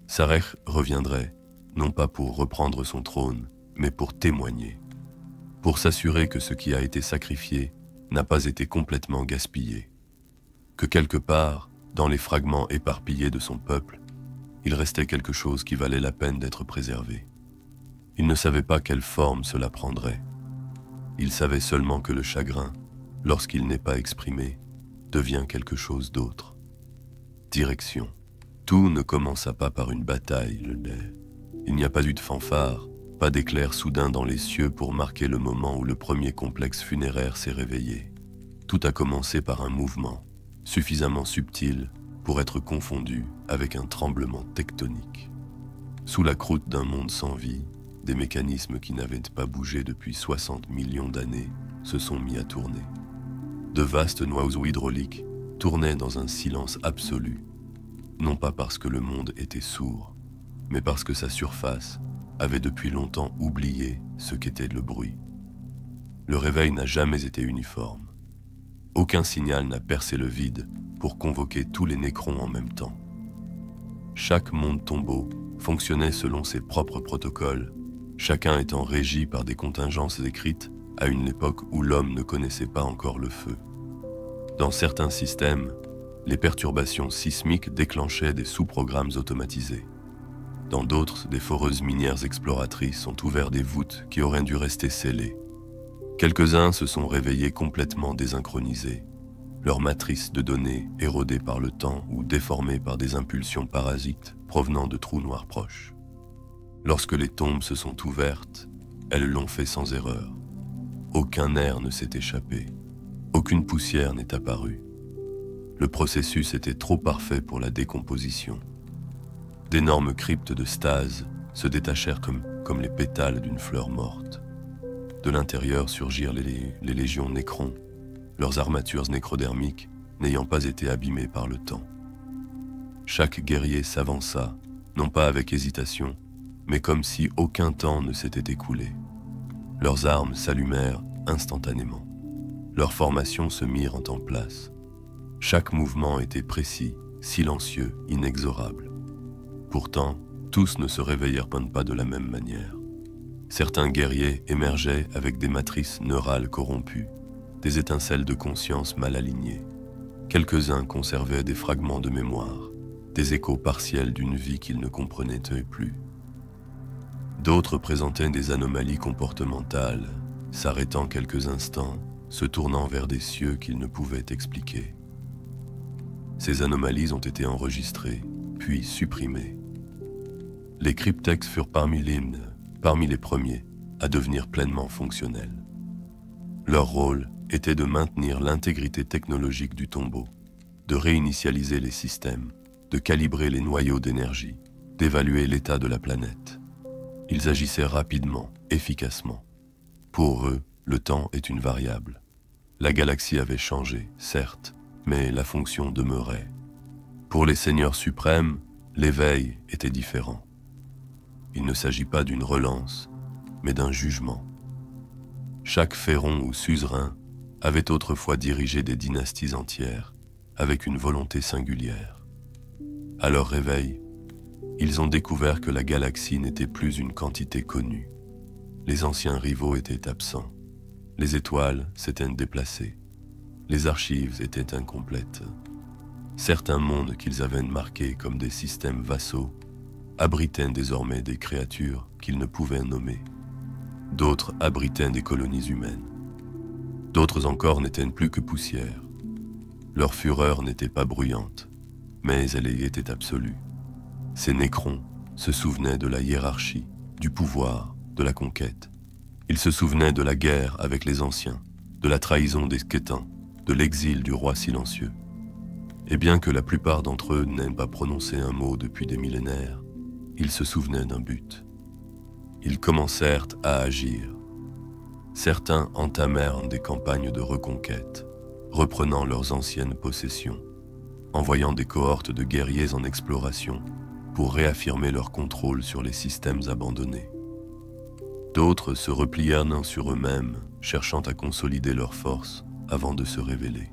Sarek reviendrait, non pas pour reprendre son trône, mais pour témoigner. Pour s'assurer que ce qui a été sacrifié n'a pas été complètement gaspillé. Que quelque part, dans les fragments éparpillés de son peuple, il restait quelque chose qui valait la peine d'être préservé. Il ne savait pas quelle forme cela prendrait. Il savait seulement que le chagrin, lorsqu'il n'est pas exprimé, devient quelque chose d'autre. Direction. Tout ne commença pas par une bataille, le lait. Il n'y a pas eu de fanfare, pas d'éclair soudain dans les cieux pour marquer le moment où le premier complexe funéraire s'est réveillé. Tout a commencé par un mouvement, suffisamment subtil pour être confondu avec un tremblement tectonique. Sous la croûte d'un monde sans vie, des mécanismes qui n'avaient pas bougé depuis 60 millions d'années se sont mis à tourner. De vastes noyaux hydrauliques tournaient dans un silence absolu, non pas parce que le monde était sourd, mais parce que sa surface avait depuis longtemps oublié ce qu'était le bruit. Le réveil n'a jamais été uniforme. Aucun signal n'a percé le vide pour convoquer tous les Nécrons en même temps. Chaque monde tombeau fonctionnait selon ses propres protocoles, chacun étant régi par des contingences écrites à une époque où l'homme ne connaissait pas encore le feu. Dans certains systèmes, les perturbations sismiques déclenchaient des sous-programmes automatisés. Dans d'autres, des foreuses minières exploratrices ont ouvert des voûtes qui auraient dû rester scellées. Quelques-uns se sont réveillés complètement désynchronisés. leur matrice de données érodée par le temps ou déformée par des impulsions parasites provenant de trous noirs proches. Lorsque les tombes se sont ouvertes, elles l'ont fait sans erreur. Aucun air ne s'est échappé, aucune poussière n'est apparue. Le processus était trop parfait pour la décomposition. D'énormes cryptes de stase se détachèrent comme les pétales d'une fleur morte. De l'intérieur surgirent les légions nécrons, leurs armatures nécrodermiques n'ayant pas été abîmées par le temps. Chaque guerrier s'avança, non pas avec hésitation, mais comme si aucun temps ne s'était écoulé. Leurs armes s'allumèrent instantanément. Leurs formations se mirent en place. Chaque mouvement était précis, silencieux, inexorable. Pourtant, tous ne se réveillèrent pas de la même manière. Certains guerriers émergeaient avec des matrices neurales corrompues, des étincelles de conscience mal alignées. Quelques-uns conservaient des fragments de mémoire, des échos partiels d'une vie qu'ils ne comprenaient plus. D'autres présentaient des anomalies comportementales, s'arrêtant quelques instants, se tournant vers des cieux qu'ils ne pouvaient expliquer. Ces anomalies ont été enregistrées, puis supprimées. Les cryptex furent parmi les premiers à devenir pleinement fonctionnels. Leur rôle était de maintenir l'intégrité technologique du tombeau, de réinitialiser les systèmes, de calibrer les noyaux d'énergie, d'évaluer l'état de la planète. Ils agissaient rapidement, efficacement. Pour eux, le temps est une variable. La galaxie avait changé, certes, mais la fonction demeurait. Pour les seigneurs suprêmes, l'éveil était différent. Il ne s'agit pas d'une relance, mais d'un jugement. Chaque pharaon ou suzerain avait autrefois dirigé des dynasties entières, avec une volonté singulière. À leur réveil, ils ont découvert que la galaxie n'était plus une quantité connue. Les anciens rivaux étaient absents. Les étoiles s'étaient déplacées. Les archives étaient incomplètes. Certains mondes qu'ils avaient marqués comme des systèmes vassaux abritaient désormais des créatures qu'ils ne pouvaient nommer. D'autres abritaient des colonies humaines. D'autres encore n'étaient plus que poussière. Leur fureur n'était pas bruyante, mais elle y était absolue. Ces nécrons se souvenaient de la hiérarchie, du pouvoir, de la conquête. Ils se souvenaient de la guerre avec les anciens, de la trahison des Skétans, de l'exil du roi silencieux. Et bien que la plupart d'entre eux n'aient pas prononcé un mot depuis des millénaires, ils se souvenaient d'un but. Ils commencèrent à agir. Certains entamèrent des campagnes de reconquête, reprenant leurs anciennes possessions, envoyant des cohortes de guerriers en exploration pour réaffirmer leur contrôle sur les systèmes abandonnés. D'autres se replièrent sur eux-mêmes, cherchant à consolider leurs forces avant de se révéler.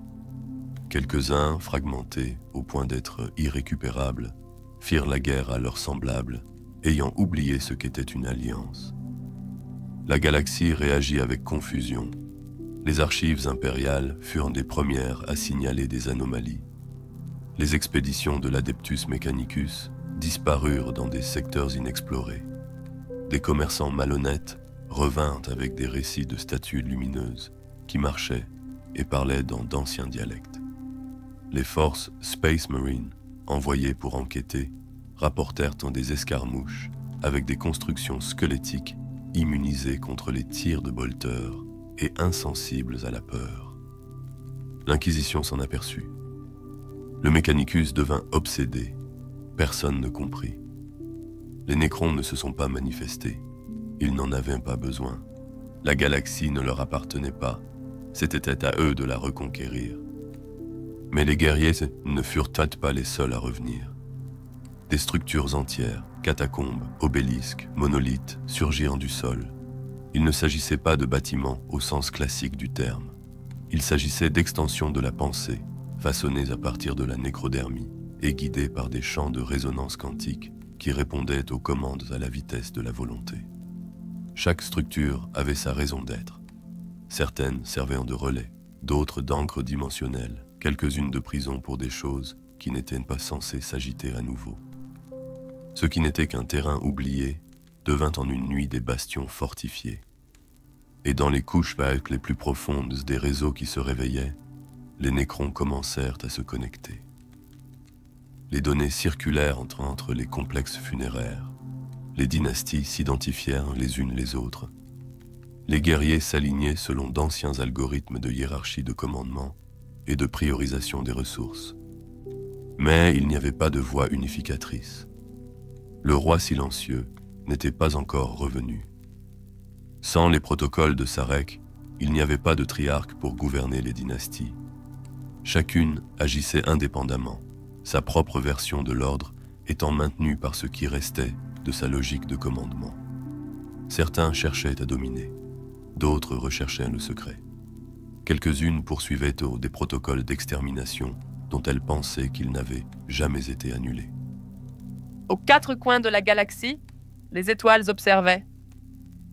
Quelques-uns, fragmentés au point d'être irrécupérables, firent la guerre à leurs semblables, ayant oublié ce qu'était une alliance. La galaxie réagit avec confusion. Les archives impériales furent des premières à signaler des anomalies. Les expéditions de l'Adeptus Mechanicus disparurent dans des secteurs inexplorés. Des commerçants malhonnêtes revinrent avec des récits de statues lumineuses qui marchaient et parlaient dans d'anciens dialectes. Les forces Space Marine, envoyées pour enquêter, rapportèrent des escarmouches avec des constructions squelettiques immunisées contre les tirs de bolteurs et insensibles à la peur. L'Inquisition s'en aperçut. Le Mechanicus devint obsédé. Personne ne comprit. Les nécrons ne se sont pas manifestés. Ils n'en avaient pas besoin. La galaxie ne leur appartenait pas. C'était à eux de la reconquérir. Mais les guerriers ne furent pas les seuls à revenir. Des structures entières, catacombes, obélisques, monolithes, surgirent du sol. Il ne s'agissait pas de bâtiments au sens classique du terme. Il s'agissait d'extensions de la pensée, façonnées à partir de la nécrodermie et guidées par des champs de résonance quantique qui répondaient aux commandes à la vitesse de la volonté. Chaque structure avait sa raison d'être. Certaines servaient de relais, d'autres d'encre dimensionnelle, quelques-unes de prison pour des choses qui n'étaient pas censées s'agiter à nouveau. Ce qui n'était qu'un terrain oublié devint en une nuit des bastions fortifiés. Et dans les couches les plus profondes des réseaux qui se réveillaient, les Nécrons commencèrent à se connecter. Les données circulèrent entre les complexes funéraires. Les dynasties s'identifièrent les unes les autres. Les guerriers s'alignaient selon d'anciens algorithmes de hiérarchie de commandement et de priorisation des ressources. Mais il n'y avait pas de voix unificatrice. Le roi silencieux n'était pas encore revenu. Sans les protocoles de Sarek, il n'y avait pas de triarque pour gouverner les dynasties. Chacune agissait indépendamment, sa propre version de l'ordre étant maintenue par ce qui restait de sa logique de commandement. Certains cherchaient à dominer, d'autres recherchaient le secret. Quelques-unes poursuivaient des protocoles d'extermination dont elles pensaient qu'ils n'avaient jamais été annulés. Aux quatre coins de la galaxie, les étoiles observaient.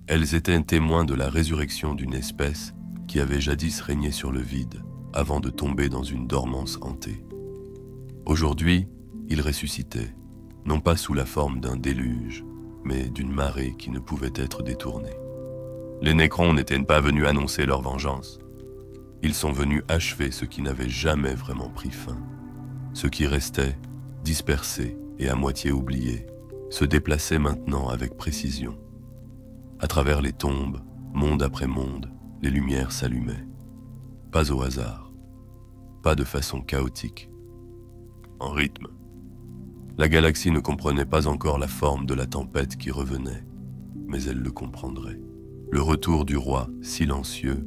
Elles étaient témoins de la résurrection d'une espèce qui avait jadis régné sur le vide avant de tomber dans une dormance hantée. Aujourd'hui, ils ressuscitaient, non pas sous la forme d'un déluge, mais d'une marée qui ne pouvait être détournée. Les Nécrons n'étaient pas venus annoncer leur vengeance. Ils sont venus achever ce qui n'avait jamais vraiment pris fin. Ce qui restait, dispersé et à moitié oublié, se déplaçait maintenant avec précision. À travers les tombes, monde après monde, les lumières s'allumaient. Pas au hasard, pas de façon chaotique, en rythme. La galaxie ne comprenait pas encore la forme de la tempête qui revenait, mais elle le comprendrait. Le retour du roi, silencieux,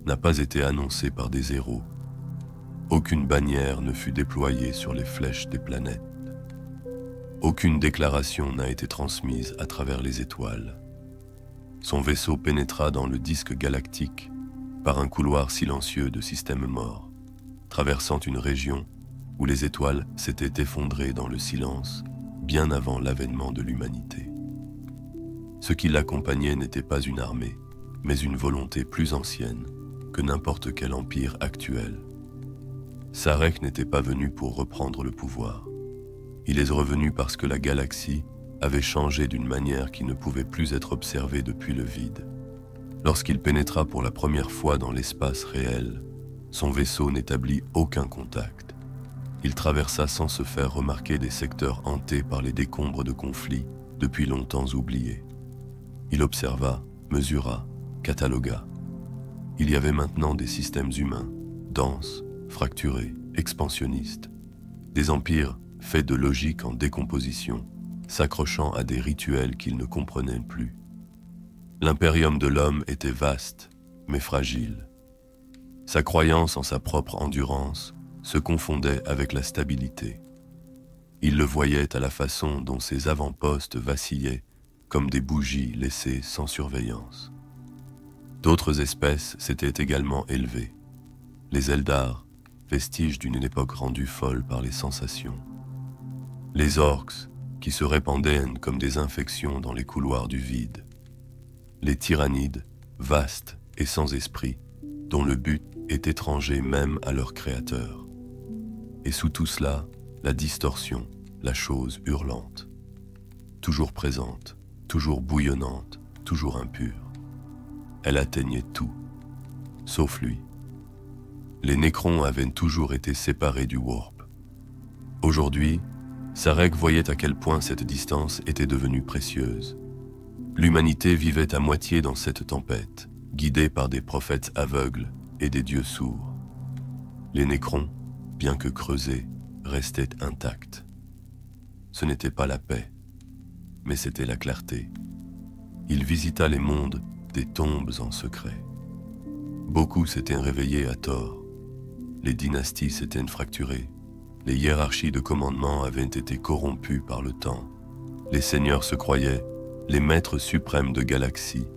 n'a pas été annoncé par des héros. Aucune bannière ne fut déployée sur les flèches des planètes. Aucune déclaration n'a été transmise à travers les étoiles. Son vaisseau pénétra dans le disque galactique par un couloir silencieux de systèmes morts, traversant une région où les étoiles s'étaient effondrées dans le silence bien avant l'avènement de l'humanité. Ce qui l'accompagnait n'était pas une armée, mais une volonté plus ancienne que n'importe quel empire actuel. Sarek n'était pas venu pour reprendre le pouvoir. Il est revenu parce que la galaxie avait changé d'une manière qui ne pouvait plus être observée depuis le vide. Lorsqu'il pénétra pour la première fois dans l'espace réel, son vaisseau n'établit aucun contact. Il traversa sans se faire remarquer des secteurs hantés par les décombres de conflits depuis longtemps oubliés. Il observa, mesura, catalogua. Il y avait maintenant des systèmes humains, denses, fracturés, expansionnistes. Des empires faits de logique en décomposition, s'accrochant à des rituels qu'il ne comprenait plus. L'impérium de l'homme était vaste, mais fragile. Sa croyance en sa propre endurance se confondait avec la stabilité. Il le voyait à la façon dont ses avant-postes vacillaient comme des bougies laissées sans surveillance. D'autres espèces s'étaient également élevées. Les Eldar, vestiges d'une époque rendue folle par les sensations. Les orques, qui se répandaient comme des infections dans les couloirs du vide. Les tyrannides, vastes et sans esprit, dont le but est étranger même à leur créateur. Et sous tout cela, la distorsion, la chose hurlante. Toujours présente, toujours bouillonnante, toujours impure. Elle atteignait tout, sauf lui. Les Nécrons avaient toujours été séparés du Warp. Aujourd'hui, Sarek voyait à quel point cette distance était devenue précieuse. L'humanité vivait à moitié dans cette tempête, guidée par des prophètes aveugles et des dieux sourds. Les Nécrons, bien que creusés, restaient intacts. Ce n'était pas la paix, mais c'était la clarté. Il visita les mondes des tombes en secret. Beaucoup s'étaient réveillés à tort. Les dynasties s'étaient fracturées. Les hiérarchies de commandement avaient été corrompues par le temps. Les seigneurs se croyaient les maîtres suprêmes de galaxies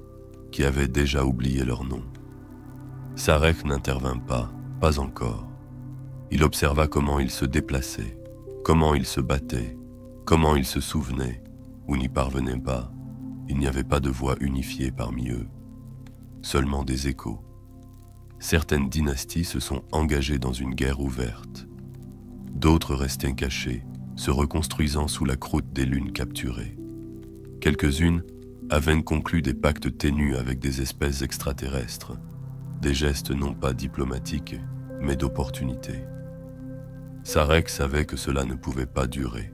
qui avaient déjà oublié leur nom. Sarek n'intervint pas encore. Il observa comment ils se déplaçaient, comment ils se battaient, comment ils se souvenaient ou n'y parvenaient pas. Il n'y avait pas de voix unifiée parmi eux, seulement des échos. Certaines dynasties se sont engagées dans une guerre ouverte. D'autres restaient cachées, se reconstruisant sous la croûte des lunes capturées. Quelques-unes avaient conclu des pactes ténus avec des espèces extraterrestres, des gestes non pas diplomatiques, mais d'opportunité. Sarek savait que cela ne pouvait pas durer.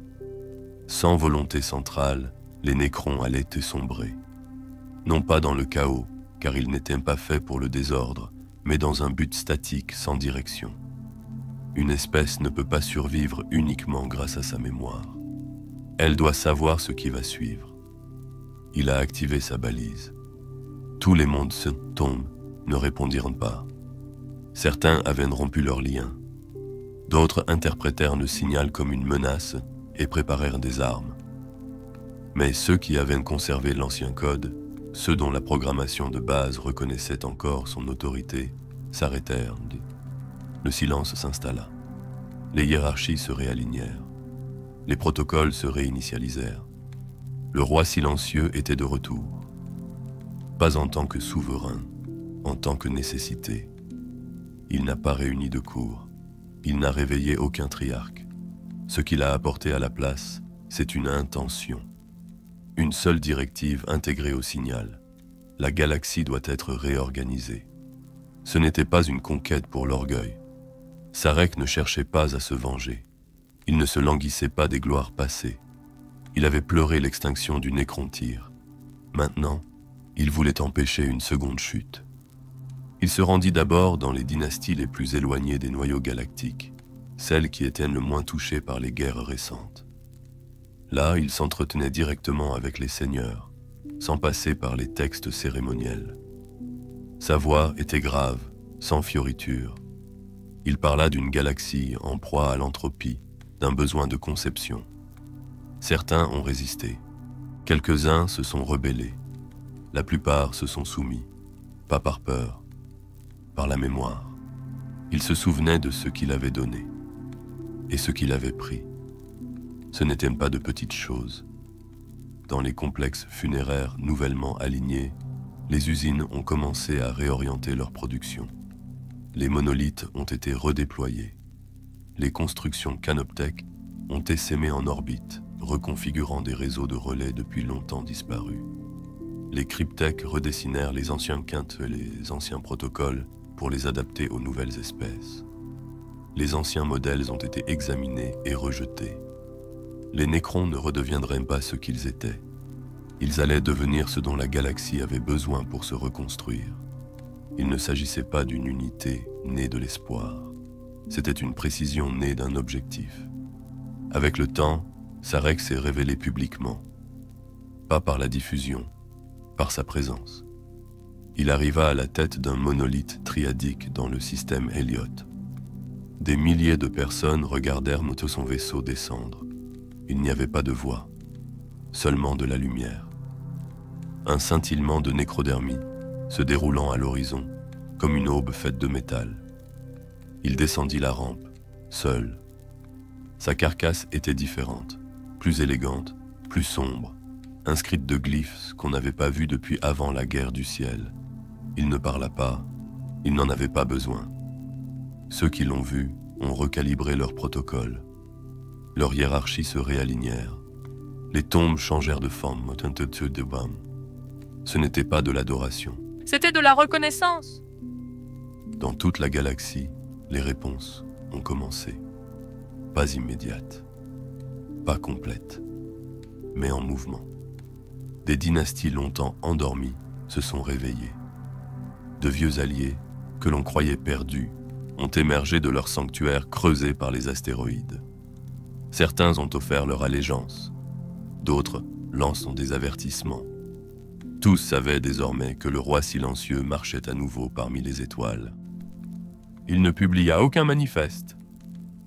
Sans volonté centrale, les Nécrons allaient sombrer. Non pas dans le chaos, car ils n'étaient pas faits pour le désordre, mais dans un but statique sans direction. Une espèce ne peut pas survivre uniquement grâce à sa mémoire. Elle doit savoir ce qui va suivre. Il a activé sa balise. Tous les mondes se tombent, ne répondirent pas. Certains avaient rompu leurs liens. D'autres interprétèrent le signal comme une menace et préparèrent des armes. Mais ceux qui avaient conservé l'ancien code, ceux dont la programmation de base reconnaissait encore son autorité, s'arrêtèrent. Le silence s'installa. Les hiérarchies se réalignèrent. Les protocoles se réinitialisèrent. Le roi silencieux était de retour. Pas en tant que souverain, en tant que nécessité. Il n'a pas réuni de cour. Il n'a réveillé aucun triarque. Ce qu'il a apporté à la place, c'est une intention. Une seule directive intégrée au signal. La galaxie doit être réorganisée. Ce n'était pas une conquête pour l'orgueil. Sarek ne cherchait pas à se venger. Il ne se languissait pas des gloires passées. Il avait pleuré l'extinction du Nécrontyr. Maintenant, il voulait empêcher une seconde chute. Il se rendit d'abord dans les dynasties les plus éloignées des noyaux galactiques, celles qui étaient le moins touchées par les guerres récentes. Là, il s'entretenait directement avec les seigneurs, sans passer par les textes cérémoniels. Sa voix était grave, sans fioriture. Il parla d'une galaxie en proie à l'entropie, d'un besoin de conception. Certains ont résisté. Quelques-uns se sont rebellés. La plupart se sont soumis, pas par peur, par la mémoire. Il se souvenait de ce qu'il avait donné et ce qu'il avait pris. Ce n'étaient pas de petites choses. Dans les complexes funéraires nouvellement alignés, les usines ont commencé à réorienter leur production. Les monolithes ont été redéployés. Les constructions canoptèques ont essaimé en orbite, reconfigurant des réseaux de relais depuis longtemps disparus. Les cryptèques redessinèrent les anciens quintes et les anciens protocoles pour les adapter aux nouvelles espèces. Les anciens modèles ont été examinés et rejetés. Les Nécrons ne redeviendraient pas ce qu'ils étaient. Ils allaient devenir ce dont la galaxie avait besoin pour se reconstruire. Il ne s'agissait pas d'une unité née de l'espoir. C'était une précision née d'un objectif. Avec le temps, Sarek s'est révélé publiquement. Pas par la diffusion, par sa présence. Il arriva à la tête d'un monolithe triadique dans le système Elliott. Des milliers de personnes regardèrent son vaisseau descendre. Il n'y avait pas de voix, seulement de la lumière. Un scintillement de nécrodermie, se déroulant à l'horizon, comme une aube faite de métal. Il descendit la rampe, seul. Sa carcasse était différente, plus élégante, plus sombre, inscrite de glyphes qu'on n'avait pas vus depuis avant la guerre du ciel. Il ne parla pas, il n'en avait pas besoin. Ceux qui l'ont vu ont recalibré leurs protocoles. Leurs hiérarchies se réalignèrent. Les tombes changèrent de forme. Ce n'était pas de l'adoration. C'était de la reconnaissance. Dans toute la galaxie, les réponses ont commencé. Pas immédiates, pas complètes, mais en mouvement. Des dynasties longtemps endormies se sont réveillées. De vieux alliés, que l'on croyait perdus, ont émergé de leurs sanctuaires creusés par les astéroïdes. Certains ont offert leur allégeance, d'autres lancent des avertissements. Tous savaient désormais que le roi silencieux marchait à nouveau parmi les étoiles. Il ne publia aucun manifeste.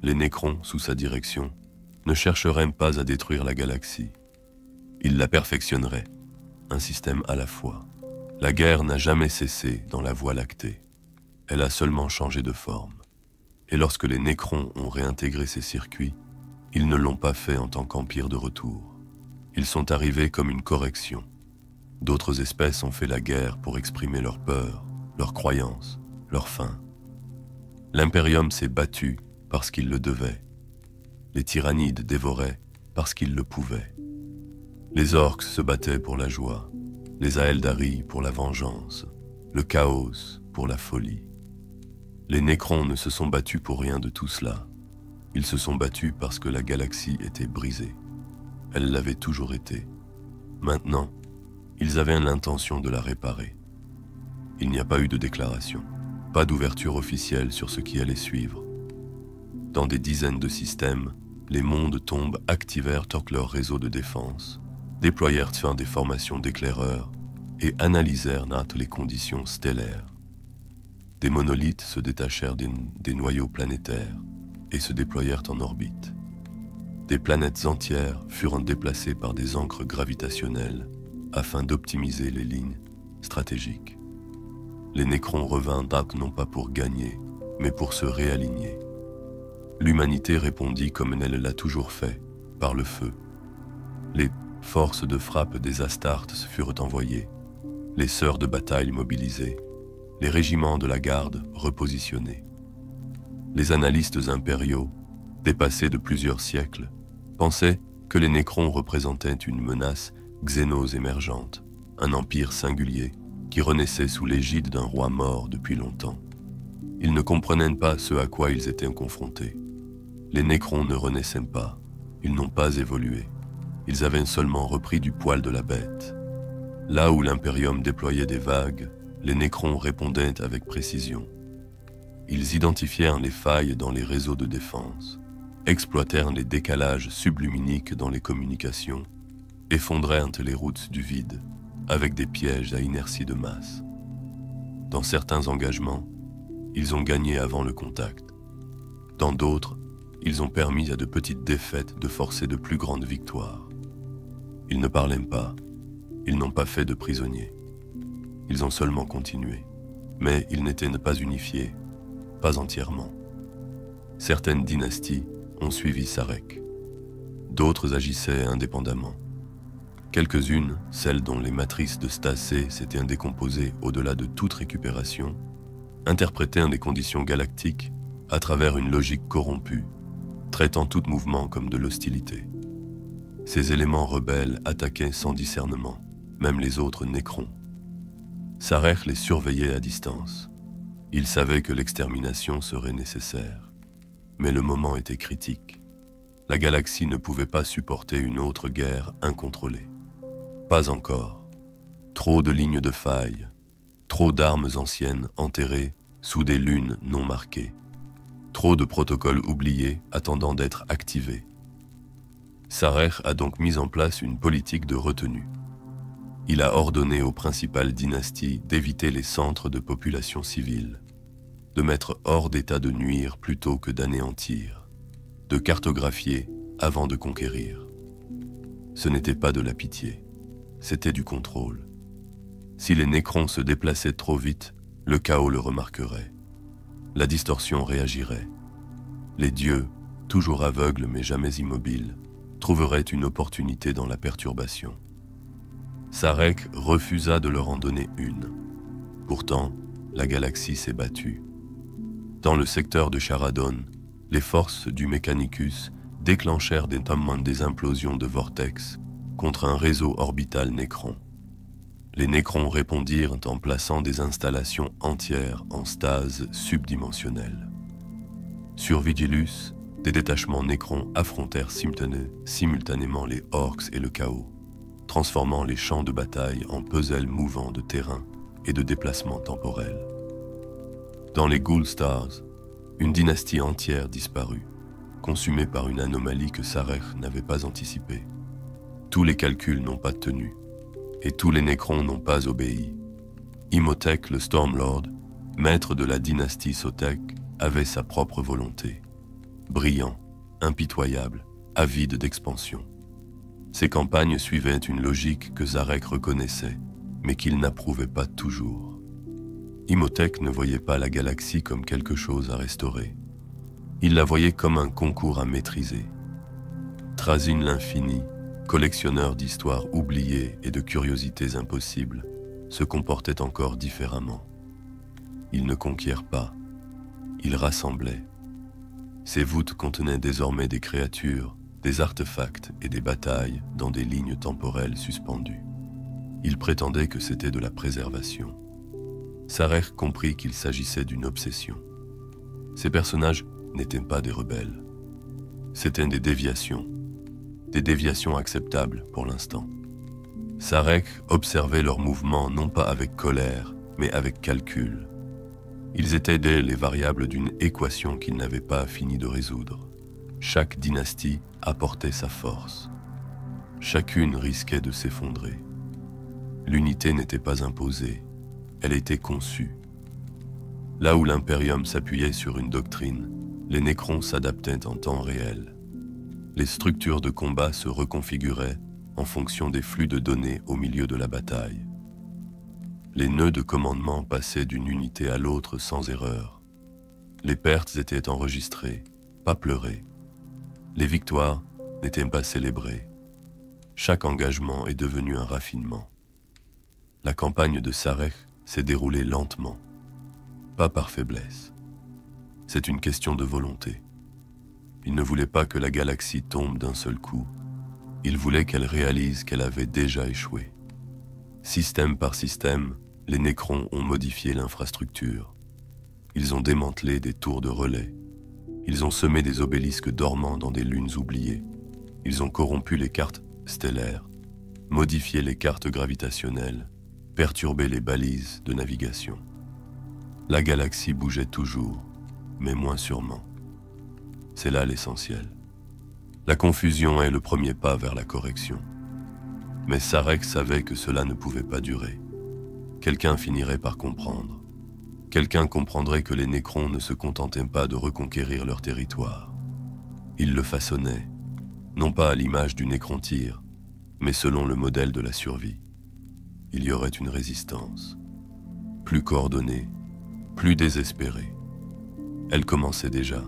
Les Nécrons, sous sa direction, ne chercheraient pas à détruire la galaxie. Ils la perfectionneraient, un système à la fois. La guerre n'a jamais cessé dans la Voie lactée. Elle a seulement changé de forme. Et lorsque les Nécrons ont réintégré ces circuits, ils ne l'ont pas fait en tant qu'empire de retour. Ils sont arrivés comme une correction. D'autres espèces ont fait la guerre pour exprimer leur peur, leurs croyances, leurs faim. L'Imperium s'est battu parce qu'il le devait. Les tyrannides dévoraient parce qu'ils le pouvaient. Les orques se battaient pour la joie, les Aeldari pour la vengeance, le chaos pour la folie. Les Nécrons ne se sont battus pour rien de tout cela. Ils se sont battus parce que la galaxie était brisée. Elle l'avait toujours été. Maintenant, ils avaient l'intention de la réparer. Il n'y a pas eu de déclaration, pas d'ouverture officielle sur ce qui allait suivre. Dans des dizaines de systèmes, les mondes tombes activèrent leur réseau de défense, déployèrent des formations d'éclaireurs et analysèrent les conditions stellaires. Des monolithes se détachèrent des noyaux planétaires et se déployèrent en orbite. Des planètes entières furent déplacées par des ancres gravitationnelles afin d'optimiser les lignes stratégiques. Les Nécrons revinrent non pas pour gagner, mais pour se réaligner. L'humanité répondit comme elle l'a toujours fait, par le feu. Les forces de frappe des Astartes furent envoyées, les sœurs de bataille mobilisées, les régiments de la garde repositionnés. Les analystes impériaux, dépassés de plusieurs siècles, pensaient que les Nécrons représentaient une menace xénose émergente, un empire singulier qui renaissait sous l'égide d'un roi mort depuis longtemps. Ils ne comprenaient pas ce à quoi ils étaient confrontés. Les Nécrons ne renaissaient pas, ils n'ont pas évolué. Ils avaient seulement repris du poil de la bête. Là où l'Imperium déployait des vagues, les Nécrons répondaient avec précision. Ils identifièrent les failles dans les réseaux de défense, exploitèrent les décalages subluminiques dans les communications, effondraient les routes du vide avec des pièges à inertie de masse. Dans certains engagements, ils ont gagné avant le contact. Dans d'autres, ils ont permis à de petites défaites de forcer de plus grandes victoires. Ils ne parlaient pas, ils n'ont pas fait de prisonniers. Ils ont seulement continué, mais ils n'étaient pas unifiés, pas entièrement. Certaines dynasties ont suivi Sarek. D'autres agissaient indépendamment. Quelques-unes, celles dont les matrices de Stacé s'étaient décomposées au-delà de toute récupération, interprétaient les conditions galactiques à travers une logique corrompue, traitant tout mouvement comme de l'hostilité. Ces éléments rebelles attaquaient sans discernement, même les autres Nécrons. Sarek les surveillait à distance. Il savait que l'extermination serait nécessaire. Mais le moment était critique. La galaxie ne pouvait pas supporter une autre guerre incontrôlée. Pas encore. Trop de lignes de failles, trop d'armes anciennes enterrées sous des lunes non marquées, trop de protocoles oubliés attendant d'être activés. Sarek a donc mis en place une politique de retenue. Il a ordonné aux principales dynasties d'éviter les centres de population civile, de mettre hors d'état de nuire plutôt que d'anéantir, de cartographier avant de conquérir. Ce n'était pas de la pitié, c'était du contrôle. Si les Nécrons se déplaçaient trop vite, le chaos le remarquerait. La distorsion réagirait. Les dieux, toujours aveugles mais jamais immobiles, trouveraient une opportunité dans la perturbation. Sarek refusa de leur en donner une. Pourtant, la galaxie s'est battue. Dans le secteur de Charadon, les forces du Mechanicus déclenchèrent des implosions de vortex contre un réseau orbital Nécron. Les Nécrons répondirent en plaçant des installations entières en stase subdimensionnelle. Sur Vigilus, des détachements Nécrons affrontèrent simultanément les orques et le chaos, transformant les champs de bataille en puzzles mouvants de terrain et de déplacements temporels. Dans les Ghoul Stars, une dynastie entière disparut, consumée par une anomalie que Sarek n'avait pas anticipée. Tous les calculs n'ont pas tenu, et tous les Nécrons n'ont pas obéi. Imhotep le Stormlord, maître de la dynastie Sotek, avait sa propre volonté. Brillant, impitoyable, avide d'expansion. Ses campagnes suivaient une logique que Sarek reconnaissait, mais qu'il n'approuvait pas toujours. Imhotep ne voyait pas la galaxie comme quelque chose à restaurer. Il la voyait comme un concours à maîtriser. Trazyn l'infini, collectionneur d'histoires oubliées et de curiosités impossibles, se comportait encore différemment. Il ne conquiert pas, il rassemblait. Ses voûtes contenaient désormais des créatures, des artefacts et des batailles dans des lignes temporelles suspendues. Il prétendait que c'était de la préservation. Sarek comprit qu'il s'agissait d'une obsession. Ces personnages n'étaient pas des rebelles. C'étaient des déviations acceptables pour l'instant. Sarek observait leurs mouvements non pas avec colère, mais avec calcul. Ils étaient les variables d'une équation qu'il n'avait pas fini de résoudre. Chaque dynastie apportait sa force. Chacune risquait de s'effondrer. L'unité n'était pas imposée, elle était conçue. Là où l'Imperium s'appuyait sur une doctrine, les Nécrons s'adaptaient en temps réel. Les structures de combat se reconfiguraient en fonction des flux de données au milieu de la bataille. Les nœuds de commandement passaient d'une unité à l'autre sans erreur. Les pertes étaient enregistrées, pas pleurées. Les victoires n'étaient pas célébrées. Chaque engagement est devenu un raffinement. La campagne de Sarek s'est déroulée lentement, pas par faiblesse. C'est une question de volonté. Il ne voulait pas que la galaxie tombe d'un seul coup. Il voulait qu'elle réalise qu'elle avait déjà échoué. Système par système, les Nécrons ont modifié l'infrastructure. Ils ont démantelé des tours de relais. Ils ont semé des obélisques dormants dans des lunes oubliées. Ils ont corrompu les cartes stellaires, modifié les cartes gravitationnelles, perturbé les balises de navigation. La galaxie bougeait toujours, mais moins sûrement. C'est là l'essentiel. La confusion est le premier pas vers la correction. Mais Sarek savait que cela ne pouvait pas durer. Quelqu'un finirait par comprendre. Quelqu'un comprendrait que les Nécrons ne se contentaient pas de reconquérir leur territoire. Ils le façonnaient, non pas à l'image du Nécrontyre, mais selon le modèle de la survie. Il y aurait une résistance, plus coordonnée, plus désespérée. Elle commençait déjà.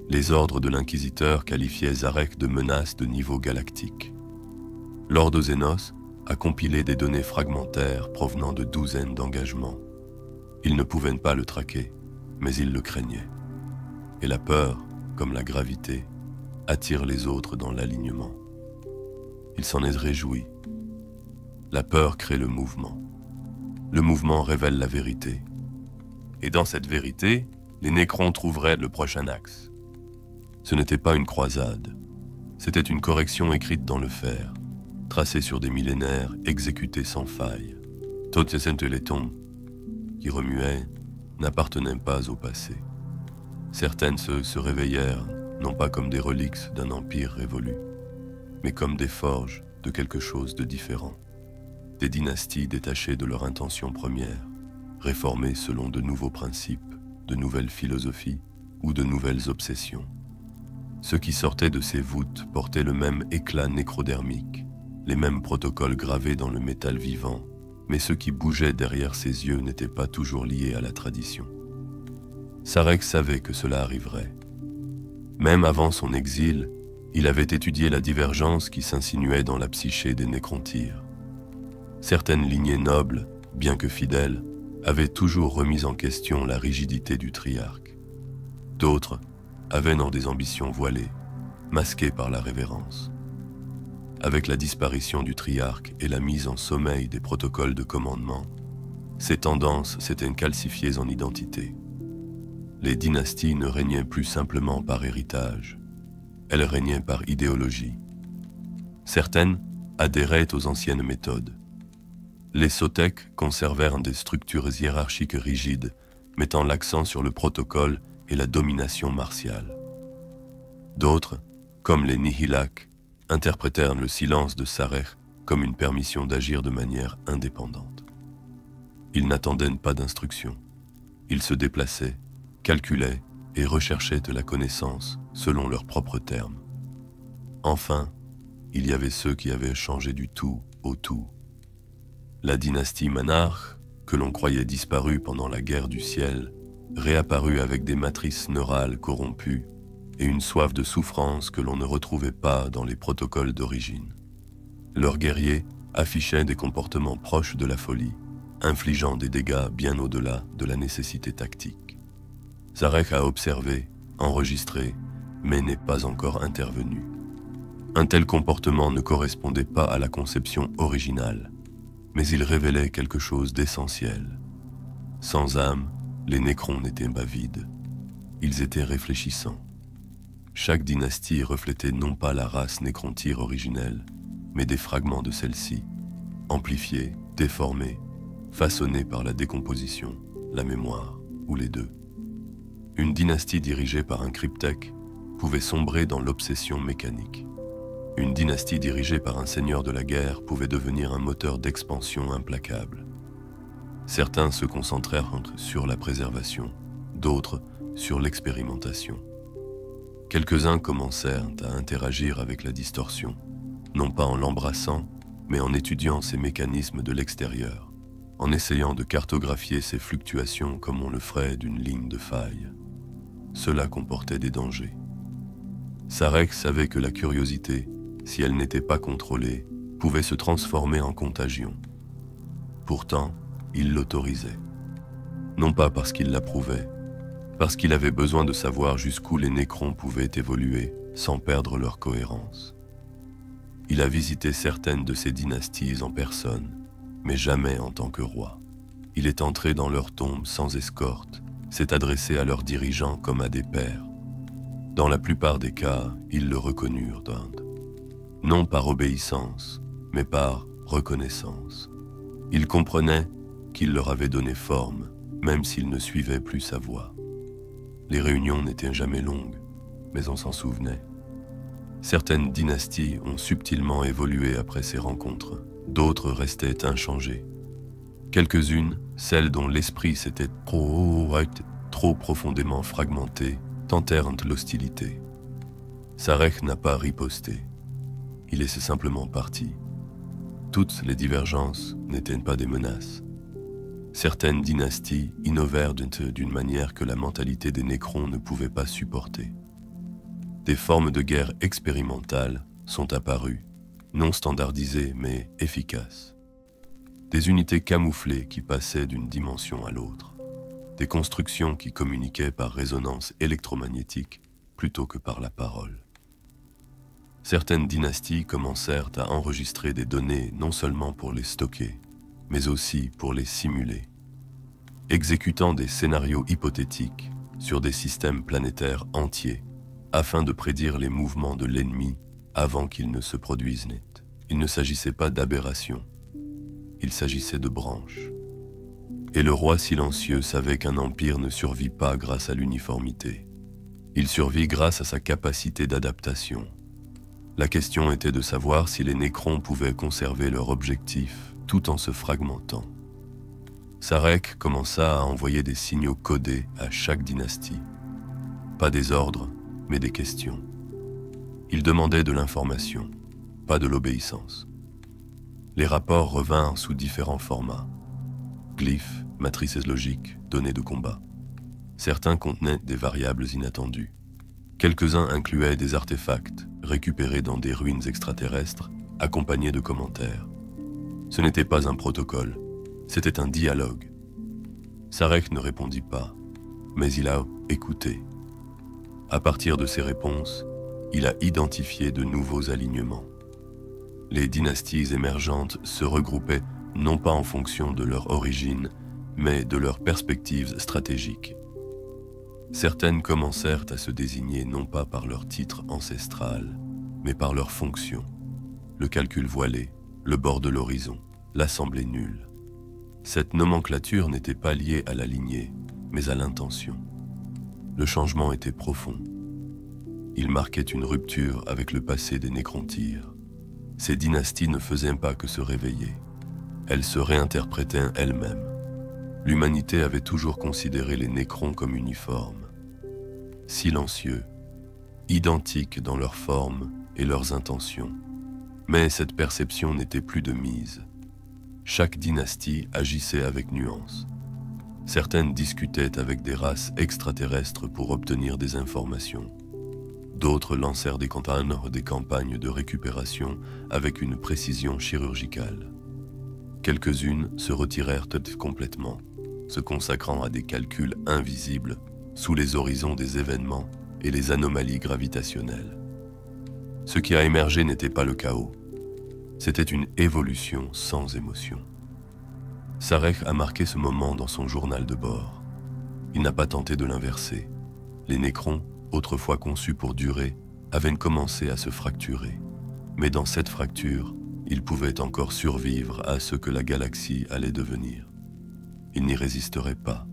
Les ordres de l'Inquisiteur qualifiaient Zarek de menace de niveau galactique. L'Ordre Xénos a compilé des données fragmentaires provenant de douzaines d'engagements. Ils ne pouvaient pas le traquer, mais ils le craignaient. Et la peur, comme la gravité, attire les autres dans l'alignement. Il s'en est réjoui. La peur crée le mouvement. Le mouvement révèle la vérité. Et dans cette vérité, les Nécrons trouveraient le prochain axe. Ce n'était pas une croisade. C'était une correction écrite dans le fer, tracée sur des millénaires, exécutée sans faille. Toutes ces tombes qui remuaient n'appartenaient pas au passé. Certaines se réveillèrent, non pas comme des reliques d'un empire révolu, mais comme des forges de quelque chose de différent. Des dynasties détachées de leur intention première, réformées selon de nouveaux principes, de nouvelles philosophies ou de nouvelles obsessions. Ceux qui sortaient de ces voûtes portaient le même éclat nécrodermique, les mêmes protocoles gravés dans le métal vivant, mais ceux qui bougeaient derrière ses yeux n'étaient pas toujours liés à la tradition. Sarek savait que cela arriverait. Même avant son exil, il avait étudié la divergence qui s'insinuait dans la psyché des Nécrontyres. Certaines lignées nobles, bien que fidèles, avaient toujours remis en question la rigidité du triarque. D'autres avaient dans des ambitions voilées, masquées par la révérence. Avec la disparition du triarque et la mise en sommeil des protocoles de commandement, ces tendances s'étaient calcifiées en identité. Les dynasties ne régnaient plus simplement par héritage, elles régnaient par idéologie. Certaines adhéraient aux anciennes méthodes. Les Sothèques conservèrent des structures hiérarchiques rigides, mettant l'accent sur le protocole et la domination martiale. D'autres, comme les Nihilak, interprétèrent le silence de Sarek comme une permission d'agir de manière indépendante. Ils n'attendaient pas d'instructions. Ils se déplaçaient, calculaient et recherchaient de la connaissance selon leurs propres termes. Enfin, il y avait ceux qui avaient changé du tout au tout. La dynastie Manarch, que l'on croyait disparue pendant la guerre du ciel, réapparut avec des matrices neurales corrompues et une soif de souffrance que l'on ne retrouvait pas dans les protocoles d'origine. Leurs guerriers affichaient des comportements proches de la folie, infligeant des dégâts bien au-delà de la nécessité tactique. Sarek a observé, enregistré, mais n'est pas encore intervenu. Un tel comportement ne correspondait pas à la conception originale, mais il révélait quelque chose d'essentiel. Sans âme, les Nécrons n'étaient pas vides. Ils étaient réfléchissants. Chaque dynastie reflétait non pas la race nécrontyre originelle, mais des fragments de celle-ci, amplifiés, déformés, façonnés par la décomposition, la mémoire ou les deux. Une dynastie dirigée par un cryptèque pouvait sombrer dans l'obsession mécanique. Une dynastie dirigée par un seigneur de la guerre pouvait devenir un moteur d'expansion implacable. Certains se concentrèrent sur la préservation, d'autres sur l'expérimentation. Quelques-uns commencèrent à interagir avec la distorsion, non pas en l'embrassant, mais en étudiant ses mécanismes de l'extérieur, en essayant de cartographier ses fluctuations comme on le ferait d'une ligne de faille. Cela comportait des dangers. Sarek savait que la curiosité, si elle n'était pas contrôlée, pouvait se transformer en contagion. Pourtant, il l'autorisait. Non pas parce qu'il l'approuvait, parce qu'il avait besoin de savoir jusqu'où les nécrons pouvaient évoluer sans perdre leur cohérence. Il a visité certaines de ces dynasties en personne, mais jamais en tant que roi. Il est entré dans leur tombe sans escorte, s'est adressé à leurs dirigeants comme à des pairs. Dans la plupart des cas, ils le reconnurent d'Inde. Non par obéissance, mais par reconnaissance. Ils comprenaient qu'il leur avait donné forme, même s'ils ne suivaient plus sa voie. Les réunions n'étaient jamais longues, mais on s'en souvenait. Certaines dynasties ont subtilement évolué après ces rencontres, d'autres restaient inchangées. Quelques-unes, celles dont l'esprit s'était trop profondément fragmenté, tentèrent l'hostilité. Sarek n'a pas riposté. Il est simplement parti. Toutes les divergences n'étaient pas des menaces. Certaines dynasties innovèrent d'une manière que la mentalité des nécrons ne pouvait pas supporter. Des formes de guerre expérimentales sont apparues, non standardisées mais efficaces. Des unités camouflées qui passaient d'une dimension à l'autre. Des constructions qui communiquaient par résonance électromagnétique plutôt que par la parole. Certaines dynasties commencèrent à enregistrer des données non seulement pour les stocker, mais aussi pour les simuler, exécutant des scénarios hypothétiques sur des systèmes planétaires entiers afin de prédire les mouvements de l'ennemi avant qu'ils ne se produisent net. Il ne s'agissait pas d'aberration, il s'agissait de branches. Et le roi silencieux savait qu'un empire ne survit pas grâce à l'uniformité. Il survit grâce à sa capacité d'adaptation. La question était de savoir si les nécrons pouvaient conserver leur objectif tout en se fragmentant. Sarek commença à envoyer des signaux codés à chaque dynastie. Pas des ordres, mais des questions. Il demandait de l'information, pas de l'obéissance. Les rapports revinrent sous différents formats. Glyphes, matrices logiques, données de combat. Certains contenaient des variables inattendues. Quelques-uns incluaient des artefacts récupérés dans des ruines extraterrestres, accompagnés de commentaires. Ce n'était pas un protocole, c'était un dialogue. Sarek ne répondit pas, mais il a écouté. À partir de ses réponses, il a identifié de nouveaux alignements. Les dynasties émergentes se regroupaient non pas en fonction de leur origine, mais de leurs perspectives stratégiques. Certaines commencèrent à se désigner non pas par leur titre ancestral, mais par leur fonction. Le calcul voilé, le bord de l'horizon, l'assemblée nulle. Cette nomenclature n'était pas liée à la lignée, mais à l'intention. Le changement était profond. Il marquait une rupture avec le passé des nécrontyres. Ces dynasties ne faisaient pas que se réveiller. Elles se réinterprétaient elles-mêmes. L'humanité avait toujours considéré les nécrons comme uniformes, silencieux, identiques dans leur forme et leurs intentions. Mais cette perception n'était plus de mise. Chaque dynastie agissait avec nuance. Certaines discutaient avec des races extraterrestres pour obtenir des informations. D'autres lancèrent des campagnes de récupération avec une précision chirurgicale. Quelques-unes se retirèrent complètement, se consacrant à des calculs invisibles sous les horizons des événements et les anomalies gravitationnelles. Ce qui a émergé n'était pas le chaos, c'était une évolution sans émotion. Sarek a marqué ce moment dans son journal de bord. Il n'a pas tenté de l'inverser. Les nécrons, autrefois conçus pour durer, avaient commencé à se fracturer. Mais dans cette fracture, ils pouvaient encore survivre à ce que la galaxie allait devenir. Ils n'y résisteraient pas,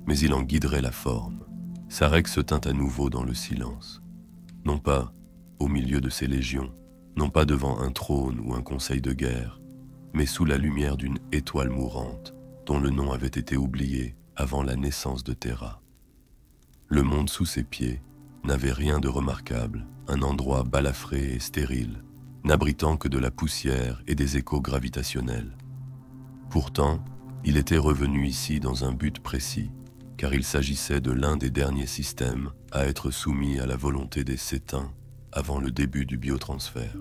mais il en guiderait la forme. Sarek se tint à nouveau dans le silence. Non pas au milieu de ses légions, non pas devant un trône ou un conseil de guerre, mais sous la lumière d'une étoile mourante, dont le nom avait été oublié avant la naissance de Terra. Le monde sous ses pieds n'avait rien de remarquable, un endroit balafré et stérile, n'abritant que de la poussière et des échos gravitationnels. Pourtant, il était revenu ici dans un but précis, car il s'agissait de l'un des derniers systèmes à être soumis à la volonté des Sétains avant le début du biotransfert.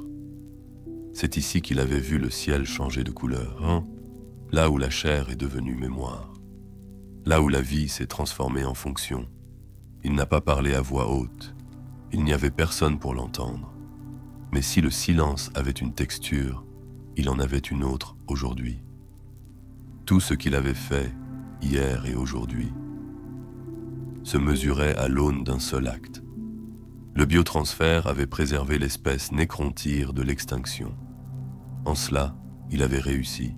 C'est ici qu'il avait vu le ciel changer de couleur, là où la chair est devenue mémoire, là où la vie s'est transformée en fonction. Il n'a pas parlé à voix haute, il n'y avait personne pour l'entendre. Mais si le silence avait une texture, il en avait une autre aujourd'hui. Tout ce qu'il avait fait, hier et aujourd'hui, se mesurait à l'aune d'un seul acte. Le biotransfert avait préservé l'espèce nécrontyre de l'extinction. En cela, il avait réussi.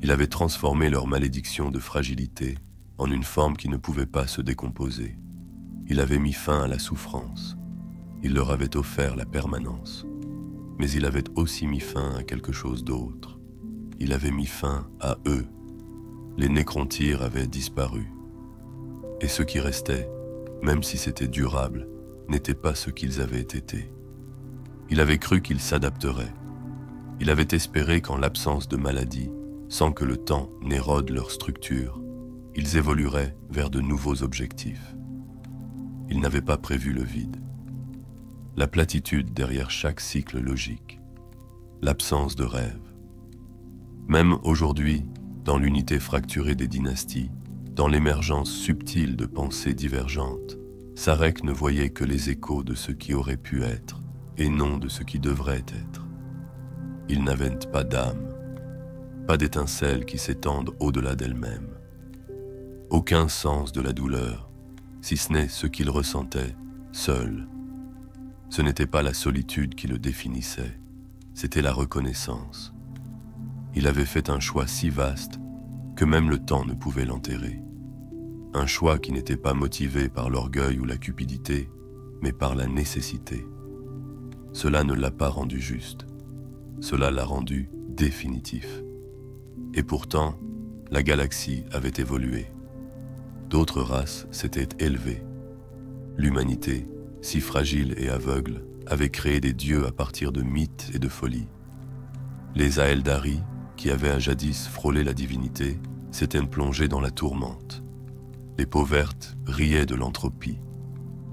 Il avait transformé leur malédiction de fragilité en une forme qui ne pouvait pas se décomposer. Il avait mis fin à la souffrance. Il leur avait offert la permanence. Mais il avait aussi mis fin à quelque chose d'autre. Il avait mis fin à eux. Les nécrontyres avaient disparu. Et ce qui restait, même si c'était durable, n'était pas ce qu'ils avaient été. Il avait cru qu'ils s'adapteraient. Il avait espéré qu'en l'absence de maladie, sans que le temps n'érode leur structure, ils évolueraient vers de nouveaux objectifs. Il n'avait pas prévu le vide. La platitude derrière chaque cycle logique. L'absence de rêve. Même aujourd'hui, dans l'unité fracturée des dynasties, dans l'émergence subtile de pensées divergentes, Sarek ne voyait que les échos de ce qui aurait pu être, et non de ce qui devrait être. Ils n'avaient pas d'âme, pas d'étincelle qui s'étendent au-delà d'elle-même. Aucun sens de la douleur, si ce n'est ce qu'il ressentait, seul. Ce n'était pas la solitude qui le définissait, c'était la reconnaissance. Il avait fait un choix si vaste que même le temps ne pouvait l'enterrer. Un choix qui n'était pas motivé par l'orgueil ou la cupidité, mais par la nécessité. Cela ne l'a pas rendu juste. Cela l'a rendu définitif. Et pourtant, la galaxie avait évolué. D'autres races s'étaient élevées. L'humanité, si fragile et aveugle, avait créé des dieux à partir de mythes et de folies. Les Aeldari, qui avaient jadis frôlé la divinité, s'étaient plongés dans la tourmente. Les peaux vertes riaient de l'entropie.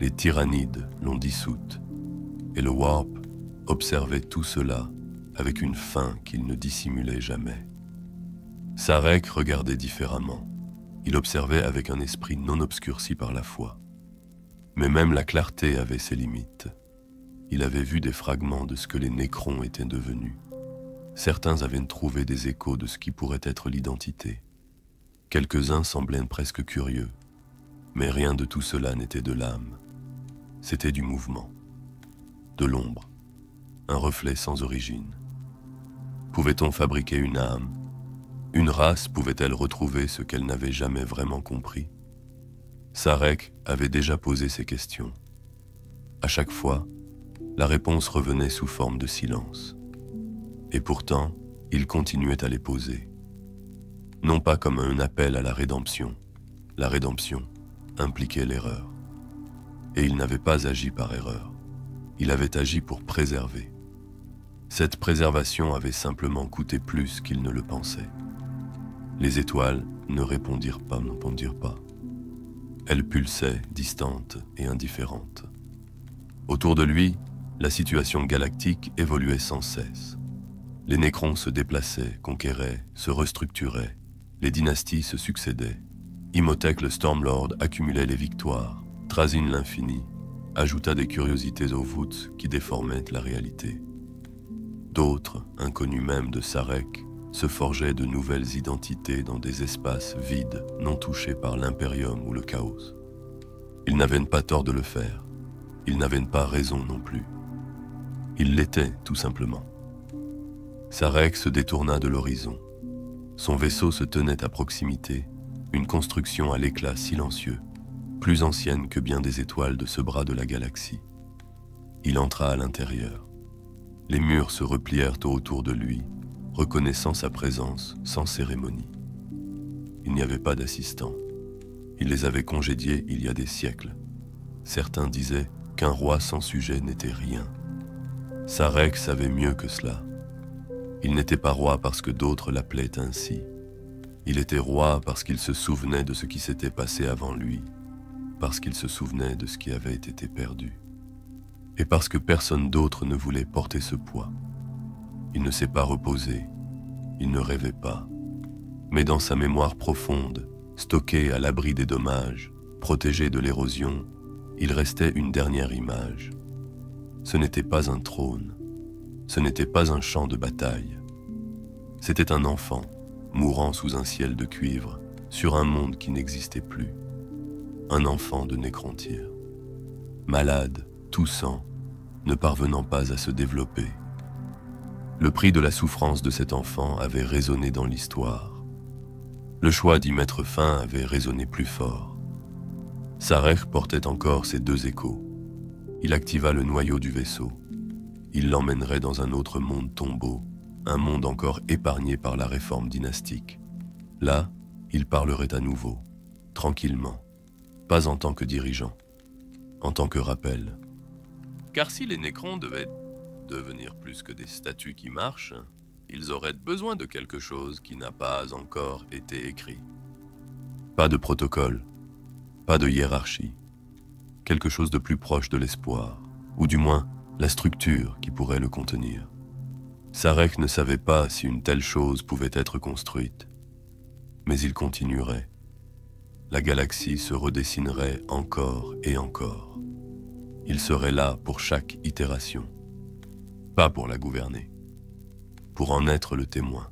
Les tyrannides l'ont dissoute. Et le Warp observait tout cela avec une faim qu'il ne dissimulait jamais. Sarek regardait différemment. Il observait avec un esprit non obscurci par la foi. Mais même la clarté avait ses limites. Il avait vu des fragments de ce que les nécrons étaient devenus. Certains avaient trouvé des échos de ce qui pourrait être l'identité. Quelques-uns semblaient presque curieux, mais rien de tout cela n'était de l'âme. C'était du mouvement, de l'ombre, un reflet sans origine. Pouvait-on fabriquer une âme? Une race pouvait-elle retrouver ce qu'elle n'avait jamais vraiment compris? Sarek avait déjà posé ces questions. À chaque fois, la réponse revenait sous forme de silence. Et pourtant, il continuait à les poser. Non pas comme un appel à la rédemption. La rédemption impliquait l'erreur. Et il n'avait pas agi par erreur. Il avait agi pour préserver. Cette préservation avait simplement coûté plus qu'il ne le pensait. Les étoiles ne répondirent pas. Elles pulsaient, distantes et indifférentes. Autour de lui, la situation galactique évoluait sans cesse. Les nécrons se déplaçaient, conquéraient, se restructuraient. Les dynasties se succédaient. Imhotep le Stormlord accumulait les victoires. Trazyn l'Infini ajouta des curiosités aux voûtes qui déformaient la réalité. D'autres, inconnus même de Sarek, se forgeaient de nouvelles identités dans des espaces vides, non touchés par l'impérium ou le chaos. Ils n'avaient pas tort de le faire. Ils n'avaient pas raison non plus. Ils l'étaient, tout simplement. Sarek se détourna de l'horizon. Son vaisseau se tenait à proximité, une construction à l'éclat silencieux, plus ancienne que bien des étoiles de ce bras de la galaxie. Il entra à l'intérieur. Les murs se replièrent autour de lui, reconnaissant sa présence sans cérémonie. Il n'y avait pas d'assistants. Il les avait congédiés il y a des siècles. Certains disaient qu'un roi sans sujet n'était rien. Sarek savait mieux que cela. Il n'était pas roi parce que d'autres l'appelaient ainsi. Il était roi parce qu'il se souvenait de ce qui s'était passé avant lui, parce qu'il se souvenait de ce qui avait été perdu, et parce que personne d'autre ne voulait porter ce poids. Il ne s'est pas reposé, il ne rêvait pas, mais dans sa mémoire profonde, stocké à l'abri des dommages, protégé de l'érosion, il restait une dernière image. Ce n'était pas un trône, ce n'était pas un champ de bataille. C'était un enfant, mourant sous un ciel de cuivre, sur un monde qui n'existait plus. Un enfant de Nécrontyr. Malade, toussant, ne parvenant pas à se développer. Le prix de la souffrance de cet enfant avait résonné dans l'histoire. Le choix d'y mettre fin avait résonné plus fort. Sarek portait encore ces deux échos. Il activa le noyau du vaisseau. Il l'emmènerait dans un autre monde tombeau, un monde encore épargné par la réforme dynastique. Là, il parlerait à nouveau, tranquillement, pas en tant que dirigeant, en tant que rappel. Car si les Nécrons devaient devenir plus que des statues qui marchent, ils auraient besoin de quelque chose qui n'a pas encore été écrit. Pas de protocole, pas de hiérarchie, quelque chose de plus proche de l'espoir, ou du moins la structure qui pourrait le contenir. Sarek ne savait pas si une telle chose pouvait être construite, mais il continuerait. La galaxie se redessinerait encore et encore. Il serait là pour chaque itération, pas pour la gouverner, pour en être le témoin.